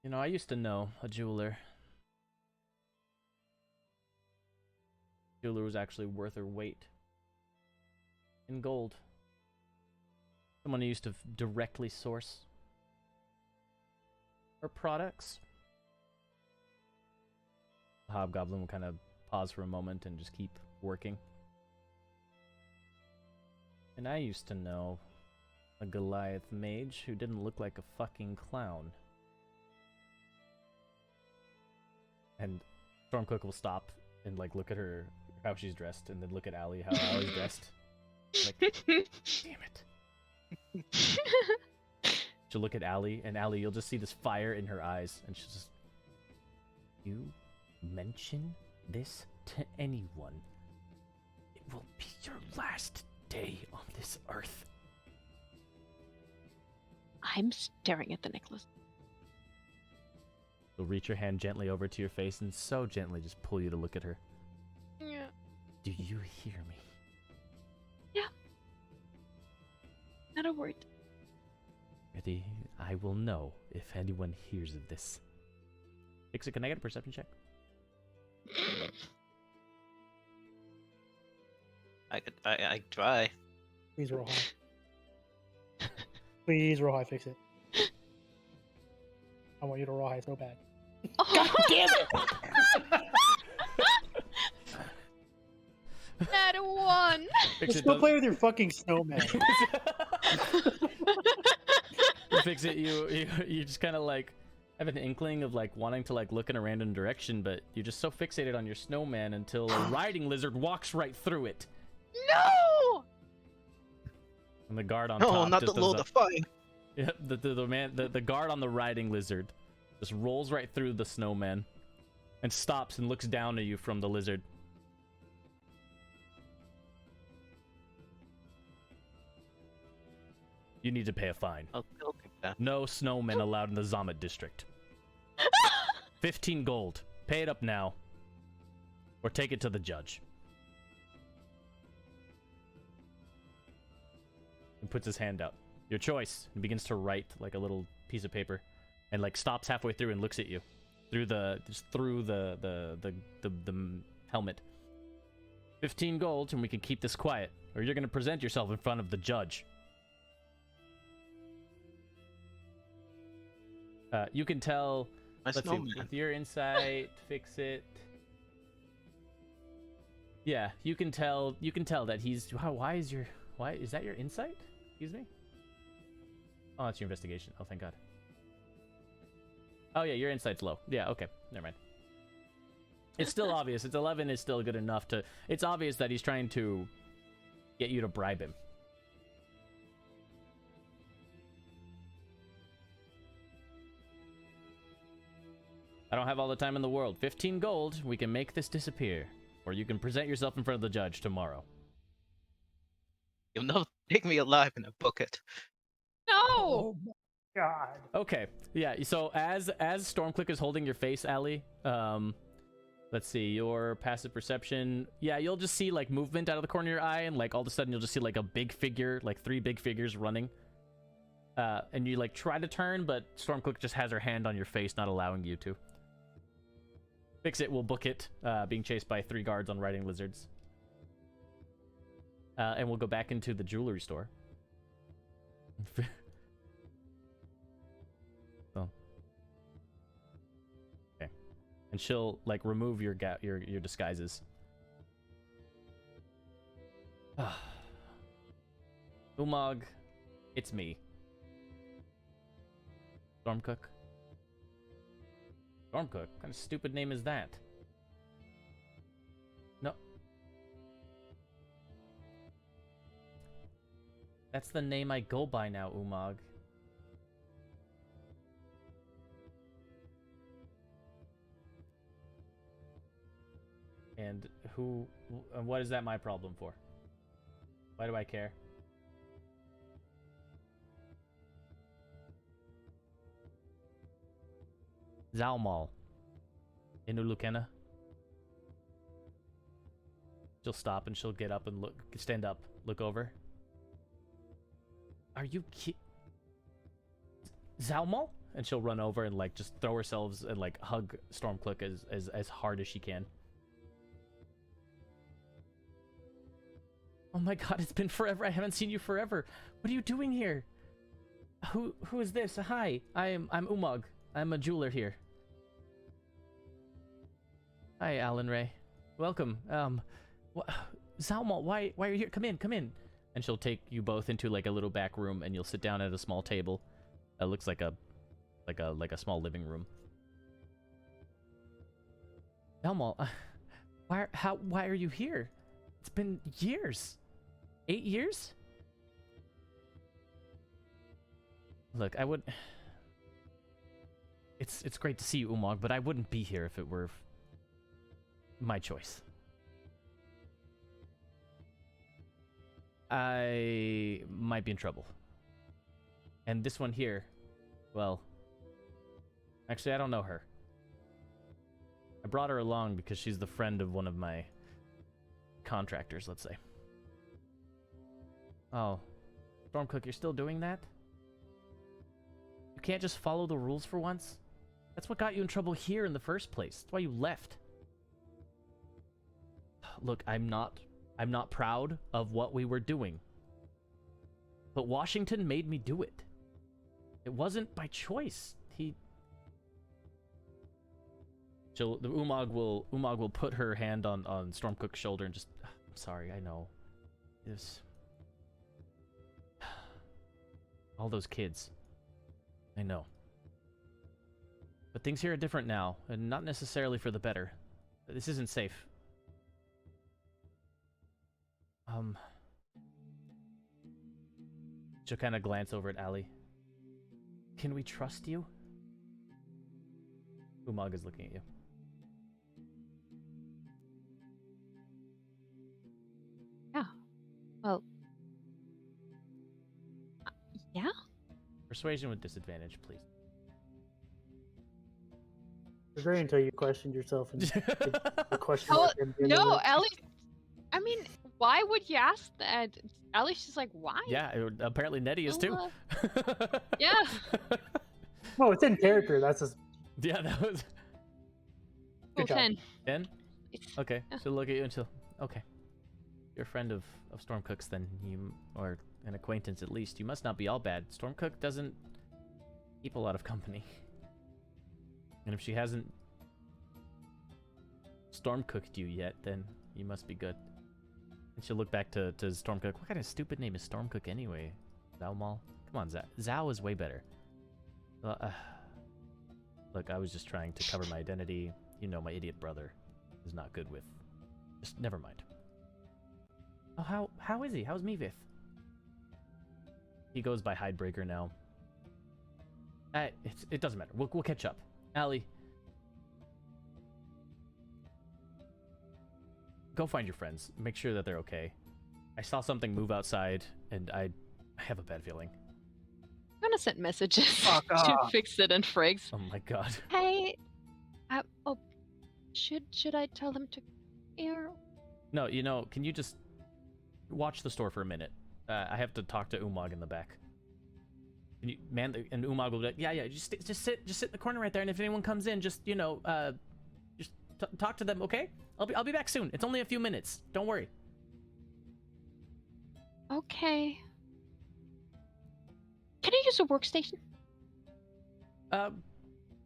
Speaker 1: You know, I used to know a jeweler. Jeweler was actually worth her weight in gold. Someone who used to directly source her products. The hobgoblin will kind of pause for a moment and just keep working. And I used to know a Goliath mage who didn't look like a fucking clown. And Stormcook will stop and like look at her, how she's dressed, and then look at Allie, how Allie's dressed. Like, damn it. She'll look at Allie, and Allie, you'll just see this fire in her eyes, and she'll just... You mention this to anyone, it will be your last day on this earth.
Speaker 2: I'm staring at the necklace.
Speaker 1: She'll reach her hand gently over to your face and so gently just pull you to look at her.
Speaker 2: Yeah.
Speaker 1: Do you hear me?
Speaker 2: Yeah. Not a word.
Speaker 1: Ready? I will know if anyone hears of this. Ixia, can I get a perception check?
Speaker 4: I try.
Speaker 3: Please roll high. Please, Rawhide, fix it. I want you to Rawhide so bad.
Speaker 2: God
Speaker 3: damn it!
Speaker 2: That one.
Speaker 3: Just go play with your fucking snowman.
Speaker 1: Fix it. You just kind of like have an inkling of like wanting to like look in a random direction, but you're just so fixated on your snowman until a riding lizard walks right through it.
Speaker 2: No.
Speaker 1: And the guard on
Speaker 4: No,
Speaker 1: top
Speaker 4: not
Speaker 1: just
Speaker 4: the
Speaker 1: does
Speaker 4: Lord of Fire.
Speaker 1: Yeah, the guard on the riding lizard just rolls right through the snowman and stops and looks down at you from the lizard. You need to pay a fine.
Speaker 4: I'll take that.
Speaker 1: No snowmen allowed in the Zamet district. 15 gold. Pay it up now. Or take it to the judge. He puts his hand out. Your choice. He begins to write like a little piece of paper, and like stops halfway through and looks at you through the helmet. 15 gold, and we can keep this quiet, or you're gonna present yourself in front of the judge. You can tell.
Speaker 4: My
Speaker 1: Let's see,
Speaker 4: snowman.
Speaker 1: with your insight, fix it. Yeah, you can tell. You can tell that he's. Why is that your insight? Excuse me. Oh, that's your investigation. Oh, thank God. Oh yeah, your insight's low. Yeah, okay, never mind. It's still obvious. It's 11 is still good enough to. It's obvious that he's trying to get you to bribe him. I don't have all the time in the world. 15 gold, we can make this disappear. Or you can present yourself in front of the judge tomorrow.
Speaker 4: You'll never take me alive in a bucket.
Speaker 2: No.
Speaker 3: Oh my God.
Speaker 1: Okay, yeah, so as Stormclick is holding your face, Allie, let's see, your passive perception, yeah, you'll just see like movement out of the corner of your eye, and like all of a sudden you'll just see like a big figure, like 3 big figures running. And you like try to turn, but Stormclick just has her hand on your face, not allowing you to. Fix it, we'll book it, being chased by 3 guards on riding lizards. And we'll go back into the jewelry store. Oh. Okay. And she'll like remove your disguises. Umag, it's me. Stormcook. Stormcook? What kind of stupid name is that? No. That's the name I go by now, Umag. And what is that my problem for? Why do I care? Zalmal. Inulukena. She'll stop and she'll get up and stand up, look over. Are you Zalmal? And she'll run over and like just throw herself and like hug Stormclick as hard as she can. Oh my God, it's been forever. I haven't seen you forever. What are you doing here? Who is this? Hi, I'm Umag. I'm a jeweler here. Hi, Alan Ray. Welcome. Zalmal, why are you here? Come in. And she'll take you both into like a little back room, and you'll sit down at a small table. That looks like a small living room. Zalmal, why are you here? It's been years. 8 years? Look, I would. It's great to see you, Umag, but I wouldn't be here if it were my choice. I might be in trouble. And this one here, well, actually I don't know her. I brought her along because she's the friend of one of my contractors, let's say. Oh, Stormcook, you're still doing that? You can't just follow the rules for once? That's what got you in trouble here in the first place. That's why you left. Look, I'm not proud of what we were doing. But Washington made me do it. It wasn't by choice. The Umag will put her hand on Stormcook's shoulder and just, I'm sorry, I know. All those kids. I know. But things here are different now, and not necessarily for the better. This isn't safe. She'll kind of glance over at Ali. Can we trust you? Umag is looking at you.
Speaker 2: Yeah. Well. Yeah?
Speaker 1: Persuasion with disadvantage, please.
Speaker 3: It's great until you questioned yourself and the question.
Speaker 2: Oh, no, Ellie. I mean, why would you ask that? Ellie's just like, why?
Speaker 1: Yeah, apparently Nedy is too.
Speaker 2: Yeah.
Speaker 3: Well, it's in character. That's just.
Speaker 1: Yeah, that was.
Speaker 2: Good job. 10.
Speaker 1: 10? Okay,
Speaker 2: Yeah.
Speaker 1: so look at you until. Okay. You're a friend of Stormcook's, then you, or an acquaintance at least. You must not be all bad. Stormcook doesn't keep a lot of company. And if she hasn't Stormcooked you yet, then you must be good. And she'll look back to Stormcook. What kind of stupid name is Stormcook anyway? Zalmal? Come on, Zao. Zao is way better. Look, I was just trying to cover my identity. You know, my idiot brother is not good with. Just never mind. Oh, how is he? How's Mevith? He goes by Hidebreaker now. It doesn't matter. We'll catch up. Ali, go find your friends. Make sure that they're okay. I saw something move outside, and I have a bad feeling.
Speaker 2: I'm gonna send messages to Fix It and Friggs.
Speaker 1: Oh my god.
Speaker 2: Hey, should I tell them to here?
Speaker 1: No, you know, can you just watch the store for a minute? I have to talk to Umag in the back. And and Umag will be like, yeah, just sit in the corner right there, and if anyone comes in, just, you know, just talk to them, okay? I'll be back soon. It's only a few minutes. Don't worry.
Speaker 2: Okay. Can I use a workstation?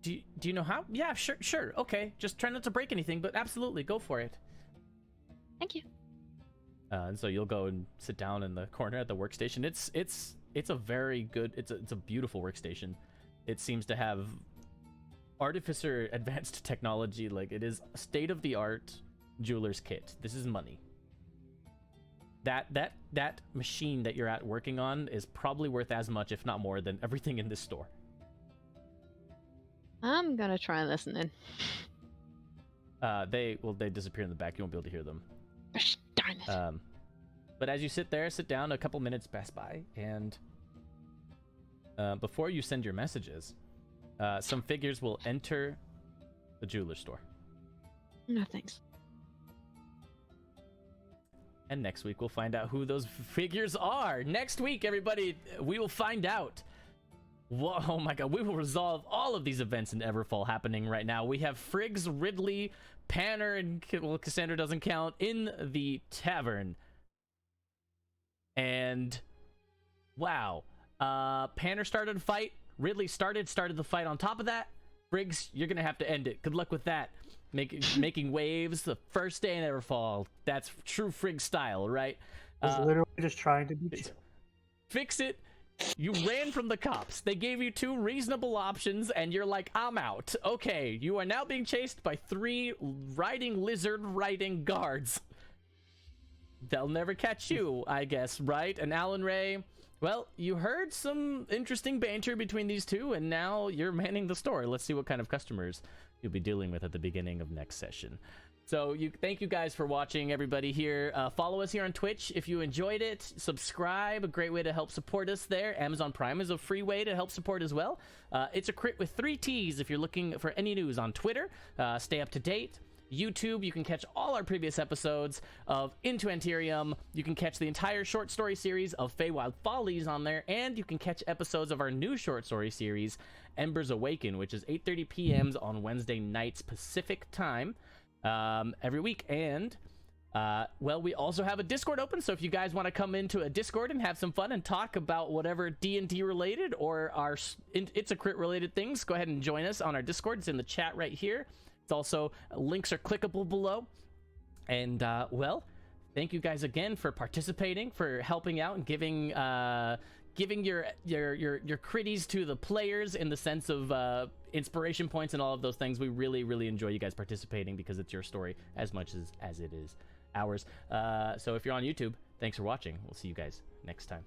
Speaker 1: Do you know how? Yeah, sure. Okay. Just try not to break anything, but absolutely, go for it.
Speaker 2: Thank you.
Speaker 1: And so you'll go and sit down in the corner at the workstation. It's a very good, it's a beautiful workstation. It seems to have Artificer advanced technology. Like, it is state-of-the-art jeweler's kit. This is money. That machine that you're at working on is probably worth as much, if not more, than everything in this store.
Speaker 2: I'm gonna try and listen in.
Speaker 1: They disappear in the back. You won't be able to hear them.
Speaker 2: Darn it.
Speaker 1: But as you sit down, a couple minutes pass by, and before you send your messages, some figures will enter the jeweler store.
Speaker 2: No thanks.
Speaker 1: And next week we'll find out who those figures are. Next week, everybody, we will find out. Whoa, oh my god, we will resolve all of these events in Everfall happening right now. We have Friggs, Ridley, Panner, and Cassandra doesn't count, in the tavern. And wow, Panner started a fight. Ridley started the fight on top of that. Friggs, you're gonna have to end it. Good luck with that. Making waves the first day in Everfall. That's true Friggs style, right?
Speaker 3: I was literally just trying to be chill.
Speaker 1: Fix It. You ran from the cops. They gave you 2 reasonable options, and you're like, I'm out. Okay, you are now being chased by 3 lizard riding guards. They'll never catch you, I guess, right? And Alan Ray, well, you heard some interesting banter between these two, and now you're manning the store. Let's see what kind of customers you'll be dealing with at the beginning of next session. So thank you guys for watching, everybody here. Follow us here on Twitch if you enjoyed it. Subscribe, a great way to help support us there. Amazon Prime is a free way to help support as well. It's a crit with 3 T's if you're looking for any news on Twitter. Stay up to date. YouTube, you can catch all our previous episodes of Into Anterium. You can catch the entire short story series of Feywild Follies on there, and you can catch episodes of our new short story series, Embers Awaken, which is 8:30 p.m. on Wednesday nights Pacific time every week. And Well, we also have a Discord open, so if you guys want to come into a Discord and have some fun and talk about whatever D&D related or our It's a Crit related things, go ahead and join us on our Discord. It's in the chat right here. It's also, links are clickable below. And, well, thank you guys again for participating, for helping out and giving your critties to the players in the sense of inspiration points and all of those things. We really, really enjoy you guys participating because it's your story as much as it is ours. So if you're on YouTube, thanks for watching. We'll see you guys next time.